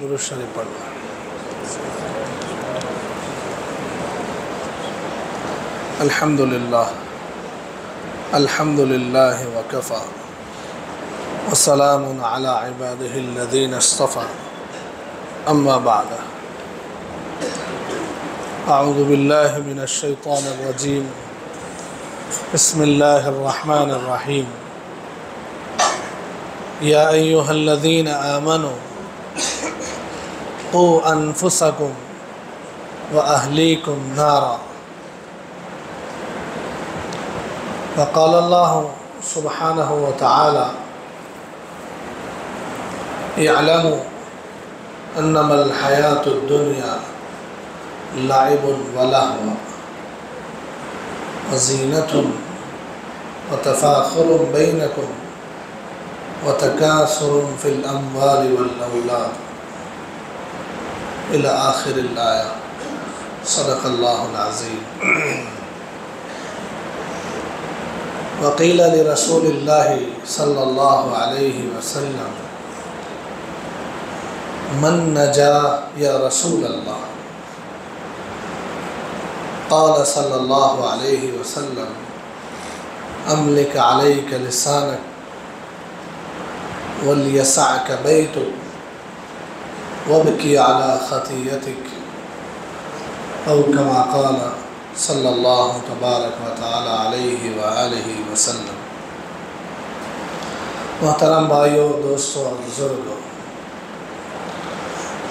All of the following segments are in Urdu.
درود شریف پڑھنا۔ الحمدللہ الحمدللہ وکفا وسلام علی عبادہ الذین اصطفى اما بعد اعوذ باللہ من الشیطان الرجیم بسم اللہ الرحمن الرحیم یا ایہا الذین آمنوا قوا انفسکم واہلیکم نارا وقال اللہ سبحانہ وتعالی اعلموا انما الحیاة الدنیا لعب ولہو وزینۃ وتفاخر بینکم وتکاثر فی الاموال والاولاد الی آخر الآیہ۔ صدق اللہ العظیم۔ وقیل لرسول اللہ صلی اللہ علیہ وسلم من نجا یا رسول اللہ؟ قال صلی اللہ علیہ وسلم املک علیک لسانک ولیسعک بیتک وابکی علی خطیتک او کما قال صلی اللہ تبارک و تعالی علیہ وآلہ وسلم۔ محترم بھائیوں، دوستوں اور بزرگوں،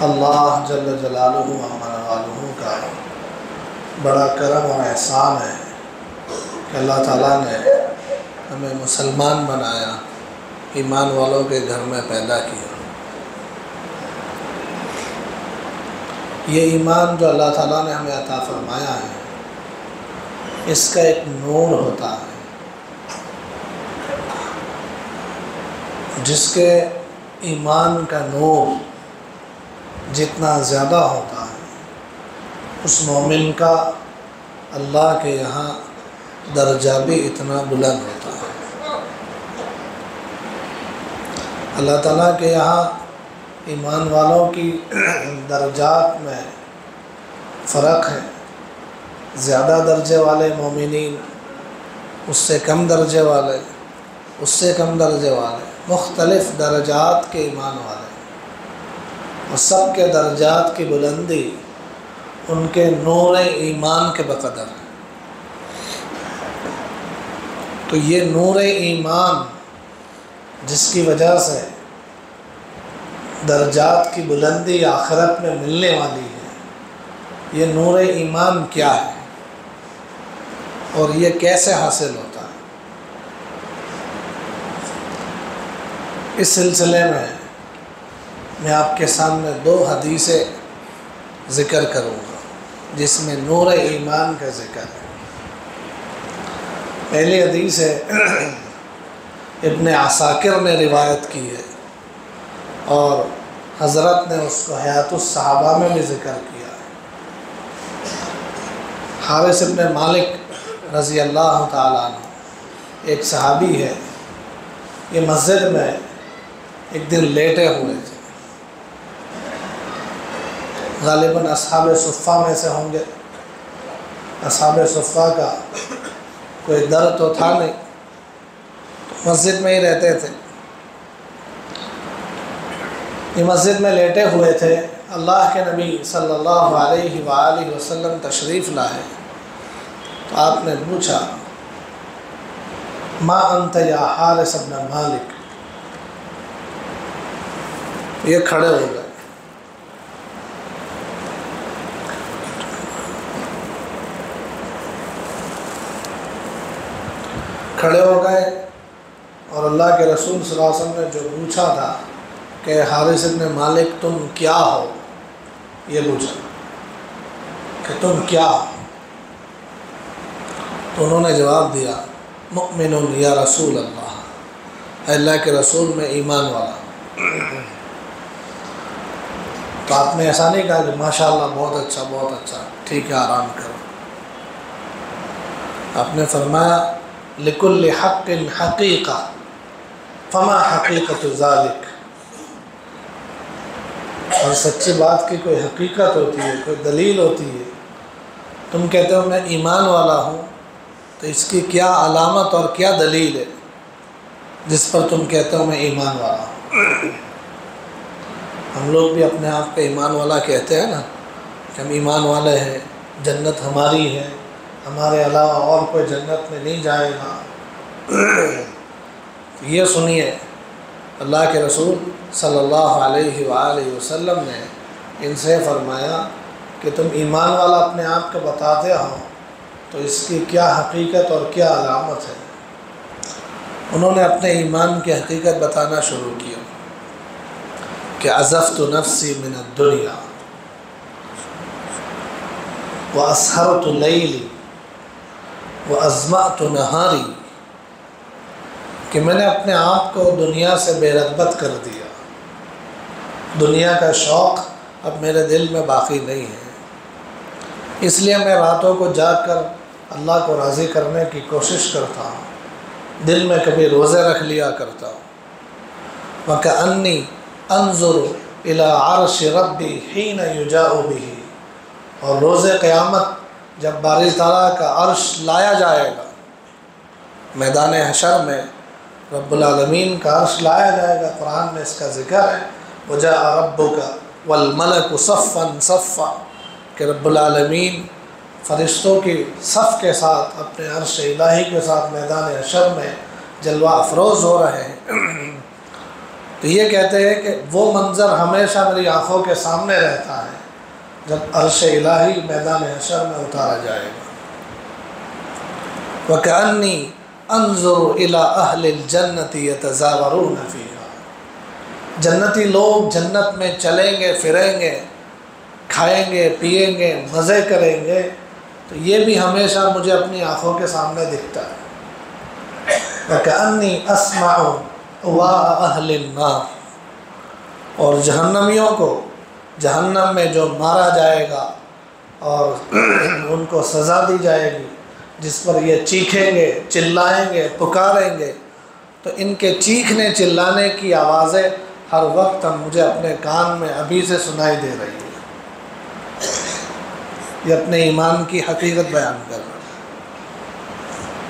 اللہ جل جلالہ و منوالہ کا بڑا کرم اور احسان ہے کہ اللہ تعالیٰ نے ہمیں مسلمان بنایا، ایمان والوں کے گھر میں پیدا کیا۔ یہ ایمان جو اللہ تعالیٰ نے ہمیں عطا فرمایا ہے، اس کا ایک نور ہوتا ہے، جس کے ایمان کا نور جتنا زیادہ ہوتا ہے اس مومن کا اللہ کے یہاں درجہ بھی اتنا بلند ہوتا ہے۔ اللہ تعالیٰ کے یہاں ایمان والوں کی درجات میں فرق ہے، زیادہ درجے والے مومنین، اس سے کم درجے والے، اس سے کم درجے والے، مختلف درجات کے ایمان والے، اور سب کے درجات کی بلندی ان کے نور ایمان کے بقدر ہے۔ تو یہ نور ایمان جس کی وجہ سے درجات کی بلندی آخرت میں ملنے والی ہے، یہ نور ایمان کیا ہے اور یہ کیسے حاصل ہوتا ہے؟ اس سلسلے میں آپ کے سامنے دو حدیثیں ذکر کروں گا جس میں نور ایمان کا ذکر ہے۔ پہلی حدیث ہے ابن عساکر نے روایت کی ہے اور حضرت نے اس کو حیات الصحابہ میں بھی ذکر کیا ہے۔ حارث ابن مالک رضی اللہ تعالیٰ عنہ ایک صحابی ہے، یہ مسجد میں ایک دن لیٹے ہوئے تھے، غالباً اصحاب صفہ میں سے ہوں گے۔ اصحاب صفہ کا کوئی در تو تھا نہیں، مسجد میں ہی رہتے تھے۔ یہ مسجد میں لیٹے ہوئے تھے، اللہ کے نبی صلی اللہ علیہ وآلہ وسلم تشریف لائے تو آپ نے پوچھا ما انت یا حارث ابن مالک؟ یہ کھڑے ہو گئے۔ کھڑے ہو گئے اور اللہ کے رسول صلی اللہ علیہ وسلم نے جو پوچھا تھا کہ حارث ابن مالک تم کیا ہو، یہ پوچھا کہ تم کیا ہو، تو انہوں نے جواب دیا مؤمن یا رسول اللہ، اے اللہ کے رسول میں ایمان والا۔ تو آپ نے ایسا نہیں کہا کہ ماشاءاللہ بہت اچھا بہت اچھا، ٹھیک ہے آرام کرو۔ آپ نے فرمایا لکل حق حقیقہ فما حقیقت ذالک، اور سچی بات کی کوئی حقیقت ہوتی ہے، کوئی دلیل ہوتی ہے، تم کہتے ہو میں ایمان والا ہوں، تو اس کی کیا علامت اور کیا دلیل ہے جس پر تم کہتے ہو میں ایمان والا ہوں؟ ہم لوگ بھی اپنے آپ کو ایمان والا کہتے ہیں نا، کہ ہم ایمان والے ہیں، جنت ہماری ہے، ہمارے علاوہ اور کوئی جنت میں نہیں جائے گا۔ یہ سنیے، اللہ کے رسول صلی اللہ علیہ وآلہ وسلم نے ان سے فرمایا کہ تم ایمان والا اپنے آپ کو بتاتے ہو، تو اس کی کیا حقیقت اور کیا علامت ہے؟ انہوں نے اپنے ایمان کی حقیقت بتانا شروع کیا کہ عزفت نفسی من الدنیا واسہرت لیلی وازمعت نہاری، کہ میں نے اپنے آپ کو دنیا سے بے رغبت کر دیا، دنیا کا شوق اب میرے دل میں باقی نہیں ہے، اس لیے میں راتوں کو جاگ کر اللہ کو راضی کرنے کی کوشش کرتا ہوں، دل میں کبھی روزے رکھ لیا کرتا ہوں۔ وَكَأَنِّي أَنظُرُ إِلَىٰ عَرْشِ رَبِّي حِينَ يُجَاءُ بِهِ، اور روز قیامت جب باری تعالیٰ کا عرش لایا جائے گا، میدان حشر میں رب العالمین کا عرش لایا جائے گا، قرآن میں اس کا ذکر ہے، وَجَاءَ رَبُّكَ وَالْمَلَكُ صَفًّا صَفًّا، کہ رب العالمین فرشتوں کی صف کے ساتھ اپنے عرش الہی کے ساتھ میدان حشر میں جلوہ افروز ہو رہے ہیں۔ تو یہ کہتے ہیں کہ وہ منظر ہمیشہ میری آنکھوں کے سامنے رہتا ہے جب عرش الہی میدان حشر میں اتارا جائے گا۔ وَكَأَنِّي أَنظُرُ إِلَىٰ أَهْلِ الْجَنَّةِ يَتَزَاوَرُونَ فِيهَا، جنتی لوگ جنت میں چلیں گے، پھریں گے، کھائیں گے، پیئیں گے، مزے کریں گے، تو یہ بھی ہمیشہ مجھے اپنی آنکھوں کے سامنے دکھتا ہے۔ وَكَأَنِّي أَسْمَعُ أَوَاءَ أَهْلِ النَّارِ، اور جہنمیوں کو جہنم میں جو مارا جائے گا اور ان کو سزا دی جائے گی، جس پر یہ چیخیں گے، چلائیں گے، پکاریں گے، تو ان کے چیخنے چلانے کی آوازیں ہر وقت مجھے اپنے کان میں ابھی سے سنائی دے رہی ہے۔ یہ اپنے ایمان کی حقیقت بیان کر رہا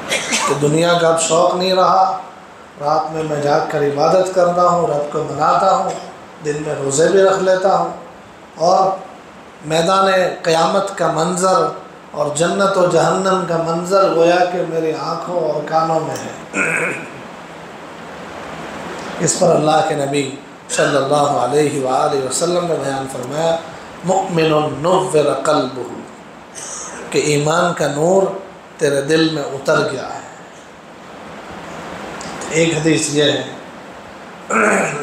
ہے کہ دنیا کا اب شوق نہیں رہا، رات میں جاگ کر عبادت کرتا ہوں، رب کو مناتا ہوں، دن میں روزے بھی رکھ لیتا ہوں، اور میدان قیامت کا منظر اور جنت و جہنم کا منظر گویا کہ میری آنکھوں اور کانوں میں ہے۔ اس پر اللہ کے نبی صلی اللہ علیہ وآلہ وسلم نے بیان فرمایا، مؤمن نور قلبہ، کہ ایمان کا نور تیرے دل میں اتر گیا ہے۔ ایک حدیث یہ ہے،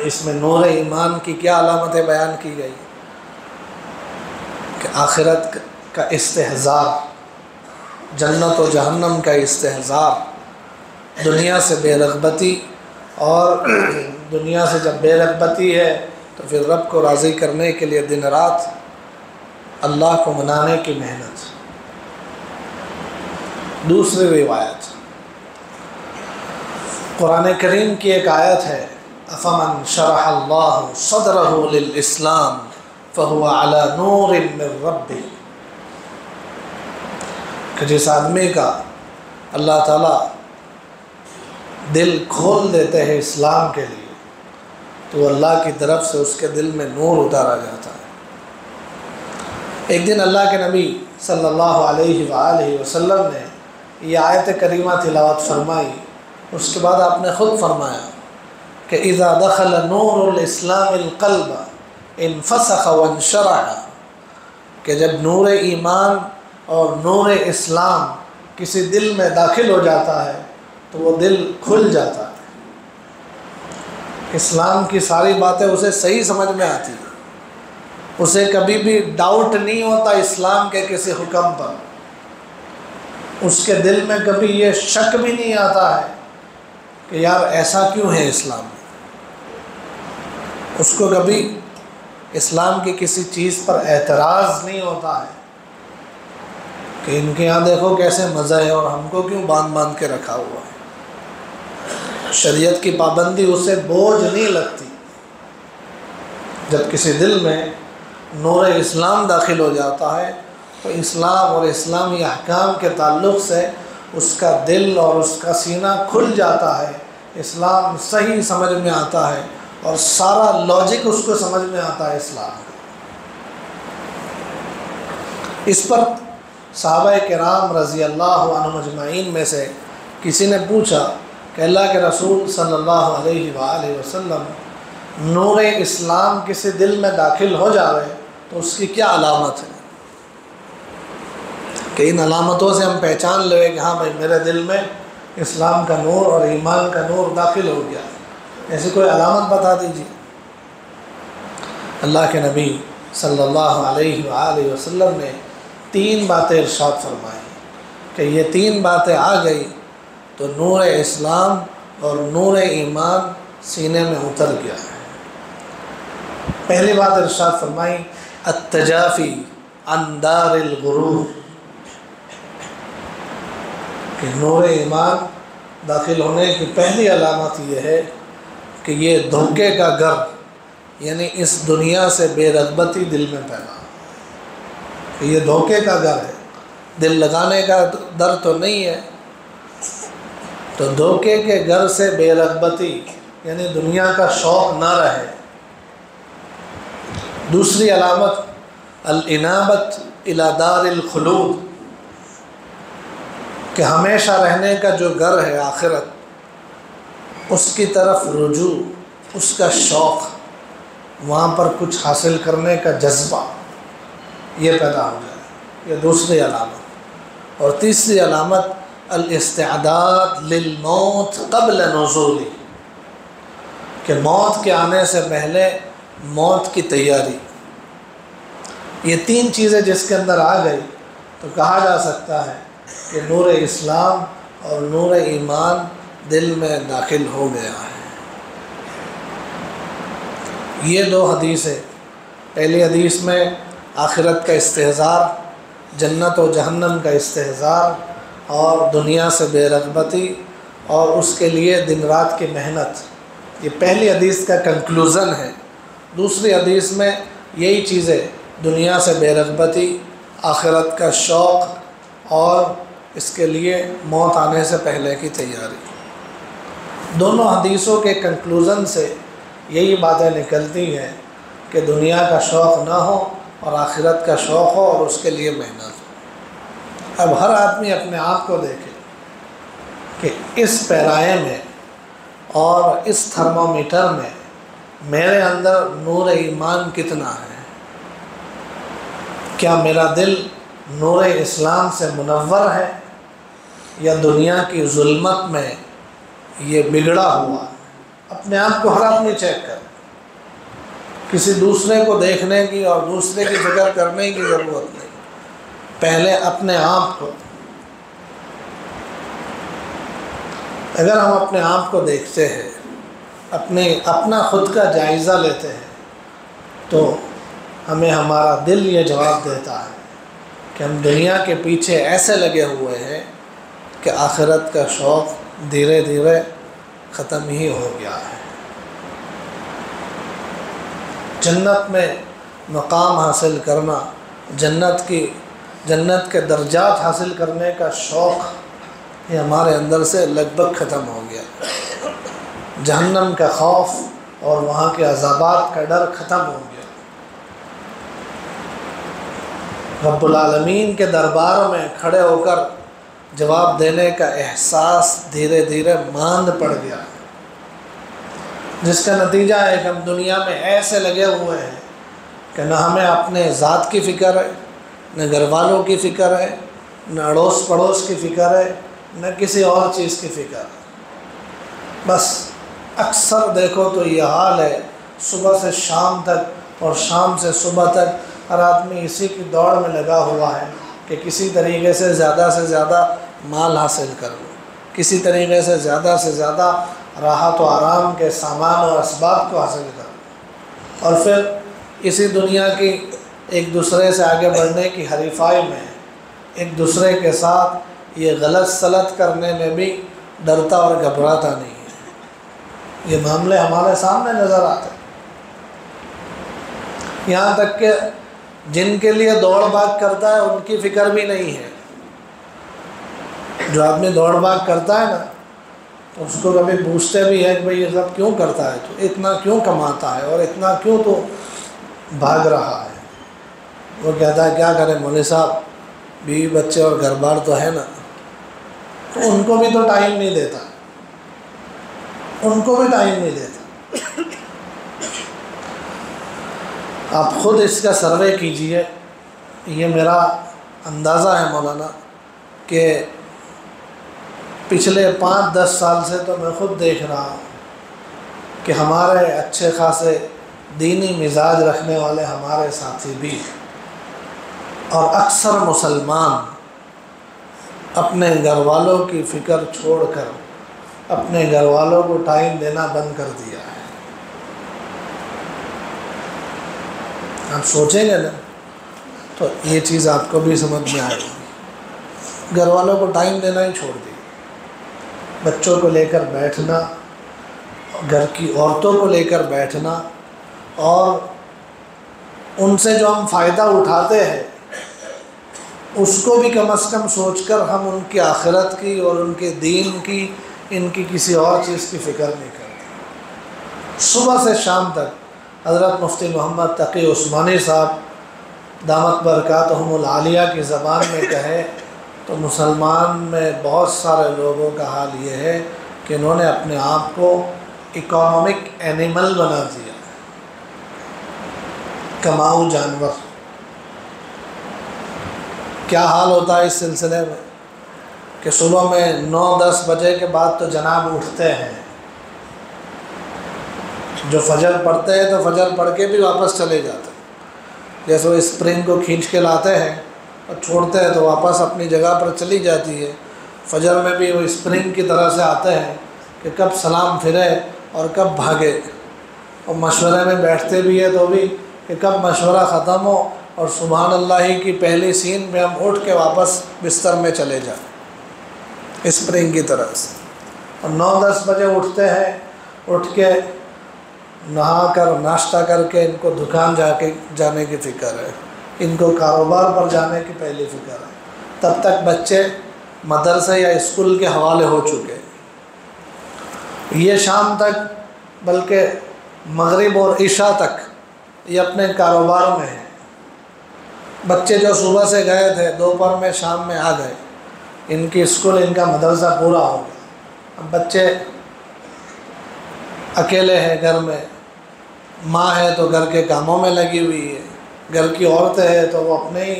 اس میں نور ایمان کی کیا علامتیں بیان کی گئی کہ آخرت کا استحضار، جنت و جہنم کا استحضار، دنیا سے بے رغبتی، اور دنیا سے جب بے رغبتی ہے تو پھر رب کو راضی کرنے کے لیے دن رات اللہ کو منانے کی محنت۔ دوسری روایت قرآن کریم کی ایک آیت ہے، افمن شرح اللہ صدرہ للاسلام فہو علی نور من ربہ، کہ جس آدمی کا اللہ تعالیٰ دل کھول دیتے ہیں اسلام کے لیے، تو اللہ کی طرف سے اس کے دل میں نور اتارا جاتا ہے۔ ایک دن اللہ کے نبی صلی اللہ علیہ وآلہ وسلم نے یہ آیت کریمہ تلاوت فرمائی، اس کے بعد آپ نے خود فرمایا کہ اذا دخل نور الاسلام القلب انفسخ وانشرح، کہ جب نور ایمان اور نور اسلام کسی دل میں داخل ہو جاتا ہے تو وہ دل کھل جاتا ہے، اسلام کی ساری باتیں اسے صحیح سمجھ میں آتی ہیں، اسے کبھی بھی ڈاؤٹ نہیں ہوتا اسلام کے کسی حکم پر، اس کے دل میں کبھی یہ شک بھی نہیں آتا ہے کہ یار ایسا کیوں ہے اسلام میں، اس کو کبھی اسلام کی کسی چیز پر اعتراض نہیں ہوتا ہے کہ ان کے یہاں دیکھو کیسے مزہ ہے اور ہم کو کیوں باندھ کے رکھا ہوا ہے، شریعت کی پابندی اسے بوجھ نہیں لگتی، جب کسی دل میں نور اسلام داخل ہو جاتا ہے تو اسلام اور اسلامی احکام کے تعلق سے اس کا دل اور اس کا سینہ کھل جاتا ہے، اسلام صحیح سمجھ میں آتا ہے اور سارا لاجک اس کو سمجھ میں آتا ہے اسلام کا۔ اس پر صحابہ کرام رضی اللہ عنہم اجمعین میں سے کسی نے پوچھا کہ اللہ کے رسول صلی اللہ علیہ وآلہ وسلم، نور اسلام کسی دل میں داخل ہو جاوے تو اس کی کیا علامت ہے کہ ان علامتوں سے ہم پہچان لیں کہ ہاں بھائی میرے دل میں اسلام کا نور اور ایمان کا نور داخل ہو گیا، ایسی کوئی علامت بتا دیجیے۔ اللہ کے نبی صلی اللہ علیہ وآلہ وسلم نے 3 باتیں ارشاد فرمائی کہ یہ 3 باتیں آ گئی تو نور اسلام اور نور ایمان سینے میں اتر گیا ہے۔ پہلی بات ارشاد فرمائی التجافی عن دار الغرور، کہ نور ایمان داخل ہونے کی پہلی علامت یہ ہے کہ یہ دھوکے کا گھر، یعنی اس دنیا سے بے رغبتی دل میں پیدا کہ یہ دھوکے کا گھر ہے، دل لگانے کا در تو نہیں ہے، تو دھوکے کے گھر سے بے رغبتی یعنی دنیا کا شوق نہ رہے۔ دوسری علامت الانابت الی دار الخلود، کہ ہمیشہ رہنے کا جو گھر ہے آخرت، اس کی طرف رجوع، اس کا شوق، وہاں پر کچھ حاصل کرنے کا جذبہ یہ پیدا ہو جائے، یہ دوسری علامت۔ اور تیسری علامت الاستعداد للموت قبل نزولی، کہ موت کے آنے سے پہلے موت کی تیاری۔ یہ 3 چیزیں جس کے اندر آ گئی تو کہا جا سکتا ہے کہ نور اسلام اور نور ایمان دل میں داخل ہو گیا ہے۔ یہ 2 حدیثیں، پہلی حدیث میں آخرت کا استحضار، جنت و جہنم کا استحضار اور دنیا سے بے رغبتی اور اس کے لیے دن رات کی محنت، یہ پہلی حدیث کا کنکلوژن ہے۔ دوسری حدیث میں یہی چیزیں، دنیا سے بے رغبتی، آخرت کا شوق اور اس کے لیے موت آنے سے پہلے کی تیاری۔ دونوں حدیثوں کے کنکلوژن سے یہی باتیں نکلتی ہیں کہ دنیا کا شوق نہ ہو اور آخرت کا شوق ہو اور اس کے لیے محنت ہو۔ اب ہر آدمی اپنے آپ کو دیکھے کہ اس پیرائے میں اور اس تھرمومیٹر میں میرے اندر نور ایمان کتنا ہے، کیا میرا دل نور اسلام سے منور ہے یا دنیا کی ظلمت میں یہ بگڑا ہوا ہے؟ اپنے آپ کو ہر آدمی چیک کر، کسی دوسرے کو دیکھنے کی اور دوسرے کی فکر کرنے کی ضرورت نہیں، پہلے اپنے آپ کو۔ اگر ہم اپنے آپ کو دیکھتے ہیں، اپنا خود کا جائزہ لیتے ہیں، تو ہمیں ہمارا دل یہ جواب دیتا ہے کہ ہم دنیا کے پیچھے ایسے لگے ہوئے ہیں کہ آخرت کا شوق دھیرے دھیرے ختم ہی ہو گیا ہے۔ جنت میں مقام حاصل کرنا، جنت کے درجات حاصل کرنے کا شوق یہ ہمارے اندر سے لگ بھگ ختم ہو گیا۔ جہنم کا خوف اور وہاں کے عذابات کا ڈر ختم ہو گیا۔ رب العالمین کے دربار میں کھڑے ہو کر جواب دینے کا احساس دھیرے دھیرے ماند پڑ گیا، جس کا نتیجہ ہے کہ ہم دنیا میں ایسے لگے ہوئے ہیں کہ نہ ہمیں اپنے ذات کی فکر ہے، نہ گھر والوں کی فکر ہے، نہ اڑوس پڑوس کی فکر ہے، نہ کسی اور چیز کی فکر ہے۔ بس اکثر دیکھو تو یہ حال ہے، صبح سے شام تک اور شام سے صبح تک ہر آدمی اسی کی دوڑ میں لگا ہوا ہے کہ کسی طریقے سے زیادہ مال حاصل کر لو، کسی طریقے سے زیادہ راحت و آرام کے سامان اور اسباب کو حاصل کر لو، اور پھر اسی دنیا کی ایک دوسرے سے آگے بڑھنے کی حریفائی میں ایک دوسرے کے ساتھ یہ غلط سلط کرنے میں بھی ڈرتا اور گھبراتا نہیں ہے۔ یہ معاملے ہمارے سامنے نظر آتے ہیں۔ یہاں تک کہ جن کے لیے دوڑ بھاگ کرتا ہے ان کی فکر بھی نہیں ہے. جو آدمی دوڑ بھاگ کرتا ہے نا تو اس کو کبھی پوچھتے بھی ہے کہ بھئی یہ سب کیوں کرتا ہے تو، اتنا کیوں کماتا ہے اور اتنا کیوں تو بھاگ رہا ہے. وہ کہتا ہے کیا کرے مولوی صاحب، بیوی بچے اور گھر بار تو ہے نا، تو ان کو بھی تو ٹائم نہیں دیتا، ان کو بھی ٹائم نہیں دیتا. آپ خود اس کا سروے کیجئے. یہ میرا اندازہ ہے مولانا کہ پچھلے 5-10 سال سے تو میں خود دیکھ رہا ہوں کہ ہمارے اچھے خاصے دینی مزاج رکھنے والے ہمارے ساتھی بھی اور اکثر مسلمان اپنے گھر والوں کی فکر چھوڑ کر اپنے گھر والوں کو ٹائم دینا بند کر دیا ہے. آپ سوچیں گے نا تو یہ چیز آپ کو بھی سمجھ میں آئے گی. گھر والوں کو ٹائم دینا ہی چھوڑ دیا. بچوں کو لے کر بیٹھنا، گھر کی عورتوں کو لے کر بیٹھنا، اور ان سے جو ہم فائدہ اٹھاتے ہیں اس کو بھی کم از کم سوچ کر ہم ان کی آخرت کی اور ان کے دین کی، ان کی کسی اور چیز کی فکر نہیں کرتے. صبح سے شام تک حضرت مفتی محمد تقی عثمانی صاحب دامت برکاتہم العالیہ کی زبان میں کہے تو مسلمان میں بہت سارے لوگوں کا حال یہ ہے کہ انہوں نے اپنے آپ کو اکنامک اینیمل بنا دیا، کماؤ جانور. کیا حال ہوتا ہے اس سلسلے میں کہ صبح میں 9-10 بجے کے بعد تو جناب اٹھتے ہیں، جو فجر پڑھتے ہیں تو فجر پڑھ کے بھی واپس چلے جاتے ہیں. جیسے وہ اسپرنگ کو کھینچ کے لاتے ہیں اور چھوڑتے ہیں تو واپس اپنی جگہ پر چلی جاتی ہے. فجر میں بھی وہ اسپرنگ کی طرح سے آتے ہیں کہ کب سلام پھرے اور کب بھاگے، اور مشورے میں بیٹھتے بھی ہے تو بھی کہ کب مشورہ ختم ہو اور سبحان اللہ ہی کی پہلی سین میں ہم اٹھ کے واپس بستر میں چلے جائیں اسپرنگ کی طرح سے. اور 9-10 بجے اٹھتے ہیں، اٹھ کے نہا کر ناشتہ کر کے ان کو دکان جانے کی فکر ہے، ان کو کاروبار پر جانے کی پہلی فکر ہے. تب تک بچے مدرسے یا اسکول کے حوالے ہو چکے. یہ شام تک بلکہ مغرب اور عشاء تک یہ اپنے کاروبار میں ہیں. بچے جو صبح سے گئے تھے دوپہر میں شام میں آ گئے، ان کی اسکول ان کا مدرسہ پورا ہو گیا. اب بچے اکیلے ہیں گھر میں، ماں ہے تو گھر کے کاموں میں لگی ہوئی ہے، گھر کی عورتیں ہیں تو وہ اپنے ہی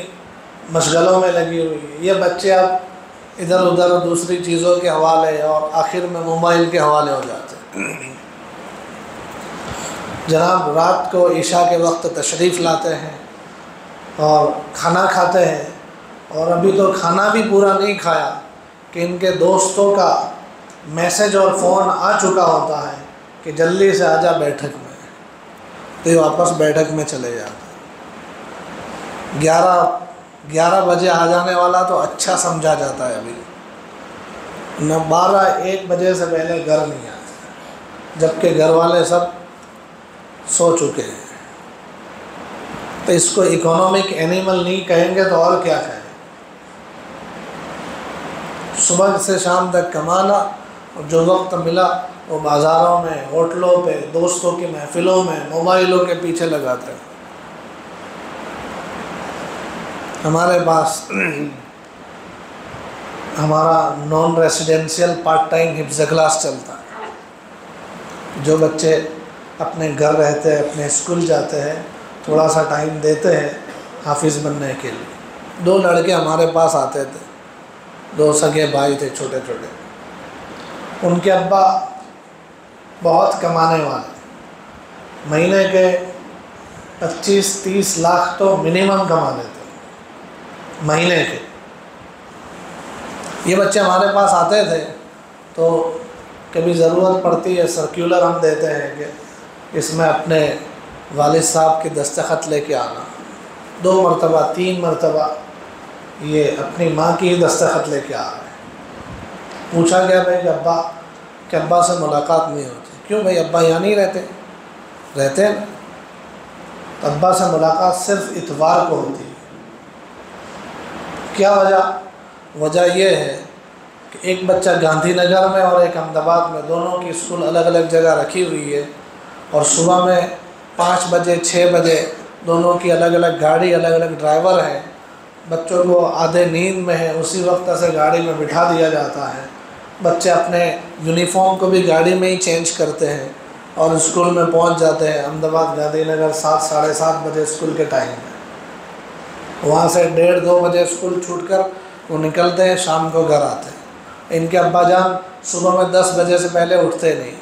مشغلوں میں لگی ہوئی ہے. یہ بچے اب ادھر ادھر دوسری چیزوں کے حوالے اور آخر میں موبائل کے حوالے ہو جاتے ہیں. جناب رات کو عشاء کے وقت تشریف لاتے ہیں اور کھانا کھاتے ہیں، اور ابھی تو کھانا بھی پورا نہیں کھایا کہ ان کے دوستوں کا میسج اور فون آ چکا ہوتا ہے کہ جلدی سے آجا بیٹھک میں، تو یہ واپس بیٹھک میں چلے جاتے ہیں. 11 بجے آ جانے والا تو اچھا سمجھا جاتا ہے، ابھی 12-1 بجے سے پہلے گھر نہیں آتے، جبکہ گھر والے سب سو چکے ہیں. تو اس کو اکنامک اینیمل نہیں کہیں گے تو اور کیا کہیں. صبح سے شام تک کمانا اور جو وقت ملا وہ بازاروں میں، ہوٹلوں پہ، دوستوں کی محفلوں میں، موبائلوں کے پیچھے لگاتے ہیں. ہمارے پاس ہمارا نان ریسیڈینشیل پارٹ ٹائم حفظ کلاس چلتا ہے. جو بچے اپنے گھر رہتے ہیں، اپنے اسکول جاتے ہیں، تھوڑا سا ٹائم دیتے ہیں حافظ بننے کے لیے. 2 لڑکے ہمارے پاس آتے تھے، 2 سگے بھائی تھے چھوٹے چھوٹے. ان کے ابا بہت کمانے والے، مہینے کے 25-30 لاکھ تو منیمم کما لیتے مہینے کے. یہ بچے ہمارے پاس آتے تھے تو کبھی ضرورت پڑتی ہے سرکولر ہم دیتے ہیں کہ اس میں اپنے والد صاحب کی دستخط لے کے آنا. 2 مرتبہ 3 مرتبہ یہ اپنی ماں کی ہی دستخط لے کے آ رہے ہیں. پوچھا گیا بھائی کہ ابا سے ملاقات نہیں ہوتی. کیوں بھائی ابا یہاں نہیں رہتے ہیں نا. تو ابا سے ملاقات صرف اتوار کو ہوتی ہے۔ کیا وجہ یہ ہے کہ ایک بچہ گاندھی نگر میں اور ایک احمد آباد میں، دونوں کی اسکول الگ الگ جگہ رکھی ہوئی ہے، اور صبح میں 5 بجے 6 بجے دونوں کی الگ الگ گاڑی، الگ الگ ڈرائیور ہیں، بچوں کو آدھے نیند میں ہے اسی وقت سے گاڑی میں بٹھا دیا جاتا ہے، بچے اپنے یونیفارم کو بھی گاڑی میں ہی چینج کرتے ہیں اور اسکول میں پہنچ جاتے ہیں احمد آباد گاندھی نگر 7 ساڑھے 7 بجے اسکول کے ٹائم میں۔ وہاں سے 1:30 2 بجے اسکول چھوٹ کر وہ نکلتے ہیں، شام کو گھر آتے ہیں۔ ان کے ابا جان صبح میں 10 بجے سے پہلے اٹھتے نہیں،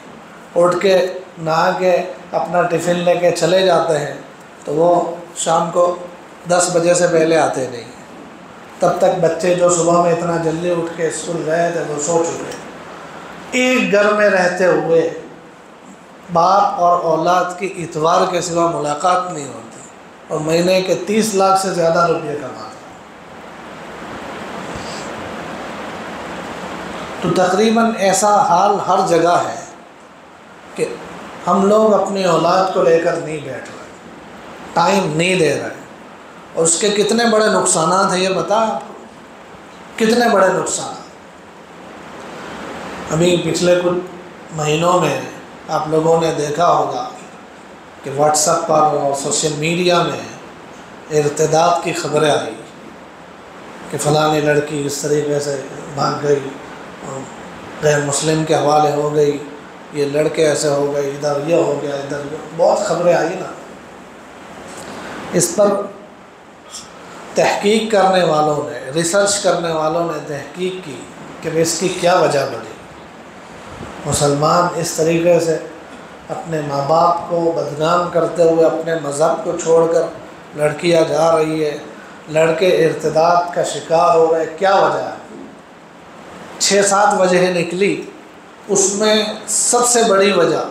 اٹھ کے نہا کے اپنا ٹفن لے کے چلے جاتے ہیں، تو وہ شام کو 10 بجے سے پہلے آتے نہیں، تب تک بچے جو صبح میں اتنا جلدی اٹھ کے اسکول گئے تھے وہ سو چکے۔ ایک گھر میں رہتے ہوئے باپ اور اولاد کی اتوار کے سوا ملاقات نہیں ہوتی، اور مہینے کے 30 لاکھ سے زیادہ روپے کماتے۔ تو تقریباً ایسا حال ہر جگہ ہے کہ ہم لوگ اپنی اولاد کو لے کر نہیں بیٹھ رہے، ٹائم نہیں دے رہے، اور اس کے کتنے بڑے نقصانات ہیں یہ بتا آپ کو، کتنے بڑے نقصانات۔ ابھی پچھلے کچھ مہینوں میں آپ لوگوں نے دیکھا ہوگا کہ واٹس ایپ پر اور سوشل میڈیا میں ارتداد کی خبریں آئی کہ فلاں لڑکی اس طریقے سے بھاگ گئی، غیر مسلم کے حوالے ہو گئی، یہ لڑکے ایسے ہو گئے، ادھر یہ ہو گیا، ادھر یہ، بہت خبریں آئی نا۔ اس پر تحقیق کرنے والوں نے، ریسرچ کرنے والوں نے تحقیق کی کہ اس کی کیا وجہ بنی۔ مسلمان اس طریقے سے اپنے ماں باپ کو بدنام کرتے ہوئے اپنے مذہب کو چھوڑ کر لڑکیاں جا رہی ہے، لڑکے ارتداد کا شکار ہو رہے، کیا وجہ ہے؟ 6-7 وجہیں نکلی، اس میں سب سے بڑی وجہ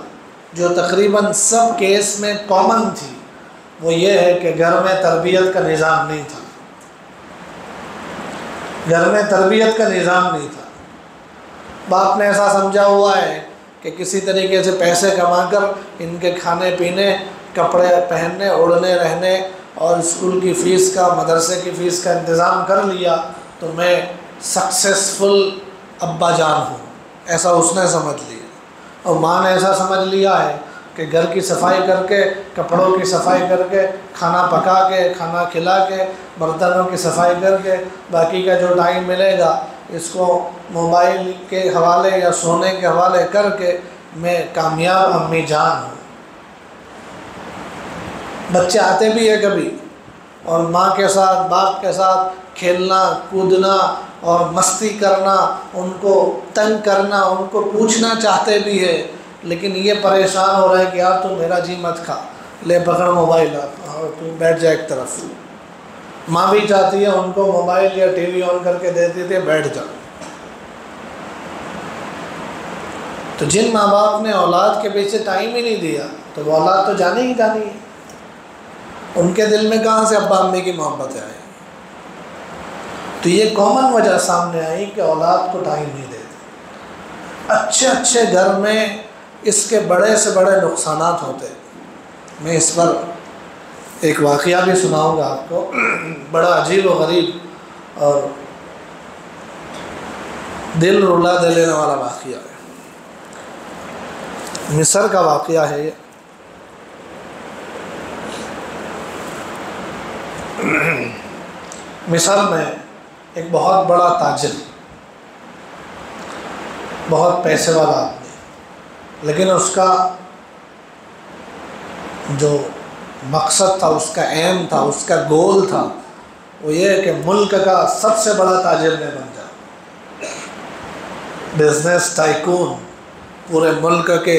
جو تقریباً سب کیس میں کامن تھی وہ یہ ہے کہ گھر میں تربیت کا نظام نہیں تھا، گھر میں تربیت کا نظام نہیں تھا۔ باپ نے ایسا سمجھا ہوا ہے کہ کسی طریقے سے پیسے کما کر ان کے کھانے پینے، کپڑے پہننے، اڑنے رہنے اور اسکول کی فیس کا، مدرسے کی فیس کا انتظام کر لیا تو میں سکسیسفل ابا جان ہوں، ایسا اس نے سمجھ لیا۔ اور ماں نے ایسا سمجھ لیا ہے کہ گھر کی صفائی کر کے، کپڑوں کی صفائی کر کے، کھانا پکا کے، کھانا کھلا کے، برتنوں کی صفائی کر کے، باقی کا جو ٹائم ملے گا اس کو موبائل کے حوالے یا سونے کے حوالے کر کے میں کامیاب امی جان ہوں۔ بچے آتے بھی ہیں کبھی اور ماں کے ساتھ، باپ کے ساتھ کھیلنا، کودنا اور مستی کرنا، ان کو تنگ کرنا، ان کو پوچھنا چاہتے بھی ہے، لیکن یہ پریشان ہو رہا ہے کہ یار تو میرا جی مت کھا، لے پکڑ موبائل اور تو بیٹھ جا ایک طرف۔ ماں بھی چاہتی ہے ان کو موبائل یا ٹی وی آن کر کے دیتی تھی، بیٹھ جا۔ تو جن ماں باپ نے اولاد کے پیچھے ٹائم ہی نہیں دیا تو وہ اولاد تو جانی ہی جانی ہے، ان کے دل میں کہاں سے ابا امی کی محبتیں آئیں۔ تو یہ کامن وجہ سامنے آئی کہ اولاد کو ٹائم نہیں دیتے۔ اچھے اچھے گھر میں اس کے بڑے سے بڑے نقصانات ہوتے۔ میں اس پر ایک واقعہ بھی سناؤں گا آپ کو، بڑا عجیب و غریب اور دل رلا دے لینے والا واقعہ ہے۔ مصر کا واقعہ ہے یہ۔ مصر میں ایک بہت بڑا تاجر، بہت پیسے والا آدمی، لیکن اس کا جو مقصد تھا، اس کا ایم تھا، اس کا گول تھا وہ یہ ہے کہ ملک کا سب سے بڑا تاجر میں بن جاؤں، بزنس ٹائکون۔ پورے ملک کے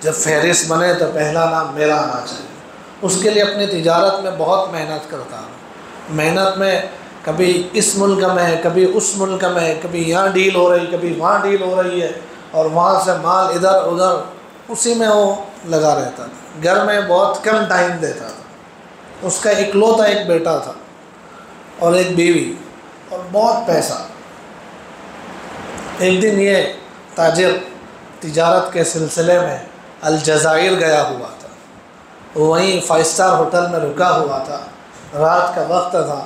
جب فہرست بنے تو پہلا نام میرا آنا چاہیے۔ اس کے لیے اپنی تجارت میں بہت محنت کرتا ہوں، محنت میں کبھی اس ملک میں ہے، کبھی اس ملک میں ہے، کبھی یہاں ڈیل ہو رہی، کبھی وہاں ڈیل ہو رہی ہے، اور وہاں سے مال ادھر ادھر اسی میں وہ لگا رہتا تھا۔ گھر میں بہت کم ٹائم دیتا تھا۔ اس کا اکلوتا ایک بیٹا تھا اور ایک بیوی اور بہت پیسہ۔ ایک دن یہ تاجر تجارت کے سلسلے میں الجزائر گیا ہوا تھا۔ وہیں 5 اسٹار ہوٹل میں رکا ہوا تھا، رات کا وقت تھا،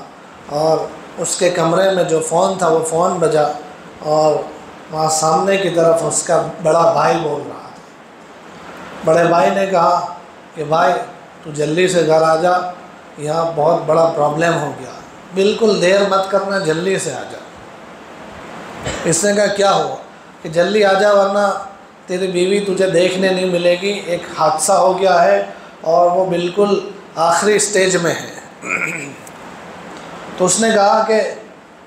اور اس کے کمرے میں جو فون تھا وہ فون بجا، اور وہاں سامنے کی طرف اس کا بڑا بھائی بول رہا تھا۔ بڑے بھائی نے کہا کہ بھائی تو جلدی سے گھر آ جا، یہاں بہت بڑا پرابلم ہو گیا، بالکل دیر مت کرنا، جلدی سے آ جا۔ اس نے کہا کیا ہوا؟ کہ جلدی آ جا ورنہ تیری بیوی تجھے دیکھنے نہیں ملے گی، ایک حادثہ ہو گیا ہے اور وہ بالکل آخری سٹیج میں ہے۔ تو اس نے کہا کہ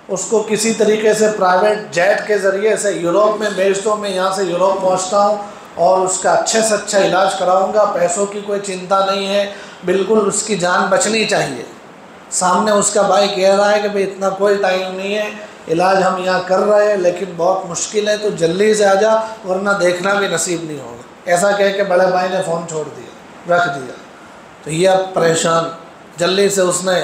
اس کو کسی طریقے سے پرائیویٹ جیٹ کے ذریعے سے یوروپ میں بھیج دو، میں یہاں سے یوروپ پہنچتا ہوں اور اس کا اچھے سے اچھا علاج کراؤں گا، پیسوں کی کوئی چنتا نہیں ہے، بالکل اس کی جان بچنی چاہیے۔ سامنے اس کا بھائی کہہ رہا ہے کہ بھئی اتنا کوئی ٹائم نہیں ہے، علاج ہم یہاں کر رہے ہیں لیکن بہت مشکل ہے، تو جلدی سے آ جا ورنہ دیکھنا بھی نصیب نہیں ہوگا۔ ایسا کہہ کے بڑے بھائی نے فون چھوڑ دیا، رکھ دیا۔ تو یہ اب پریشان، جلدی سے اس نے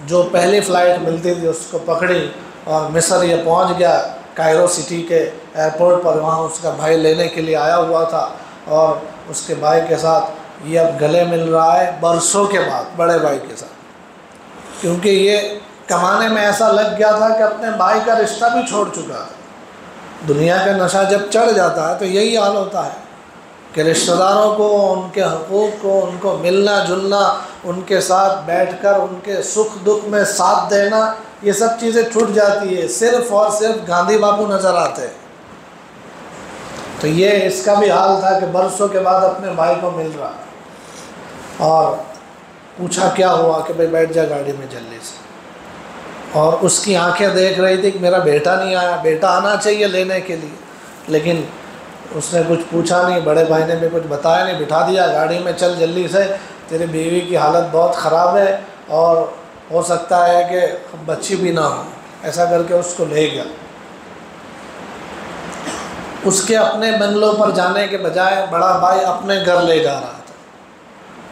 جو پہلی فلائٹ ملتی تھی اس کو پکڑی اور مصر یہ پہنچ گیا، کائرو سٹی کے ایئرپورٹ پر۔ وہاں اس کا بھائی لینے کے لیے آیا ہوا تھا اور اس کے بھائی کے ساتھ یہ اب گلے مل رہا ہے برسوں کے بعد بڑے بھائی کے ساتھ، کیونکہ یہ کمانے میں ایسا لگ گیا تھا کہ اپنے بھائی کا رشتہ بھی چھوڑ چکا تھا۔ دنیا کا نشہ جب چڑھ جاتا ہے تو یہی حال ہوتا ہے کہ رشتہ داروں کو، ان کے حقوق کو، ان کو ملنا جلنا، ان کے ساتھ بیٹھ کر ان کے سکھ دکھ میں ساتھ دینا، یہ سب چیزیں چھوٹ جاتی ہے، صرف اور صرف گاندھی باپو نظر آتے ہیں۔ تو یہ اس کا بھی حال تھا کہ برسوں کے بعد اپنے بھائی کو مل رہا، اور پوچھا کیا ہوا، کہ بھئی بیٹھ جا گاڑی میں جلدی سے۔ اور اس کی آنکھیں دیکھ رہی تھی کہ میرا بیٹا نہیں آیا، بیٹا آنا چاہیے لینے کے لیے، لیکن اس نے کچھ پوچھا نہیں، بڑے بھائی نے بھی کچھ بتایا نہیں، بٹھا دیا گاڑی میں، چل جلدی سے، تیری بیوی کی حالت بہت خراب ہے اور ہو سکتا ہے کہ بچی بھی نہ ہو، ایسا کر کے اس کو لے گیا۔ اس کے اپنے بنگلوں پر جانے کے بجائے بڑا بھائی اپنے گھر لے جا رہا تھا،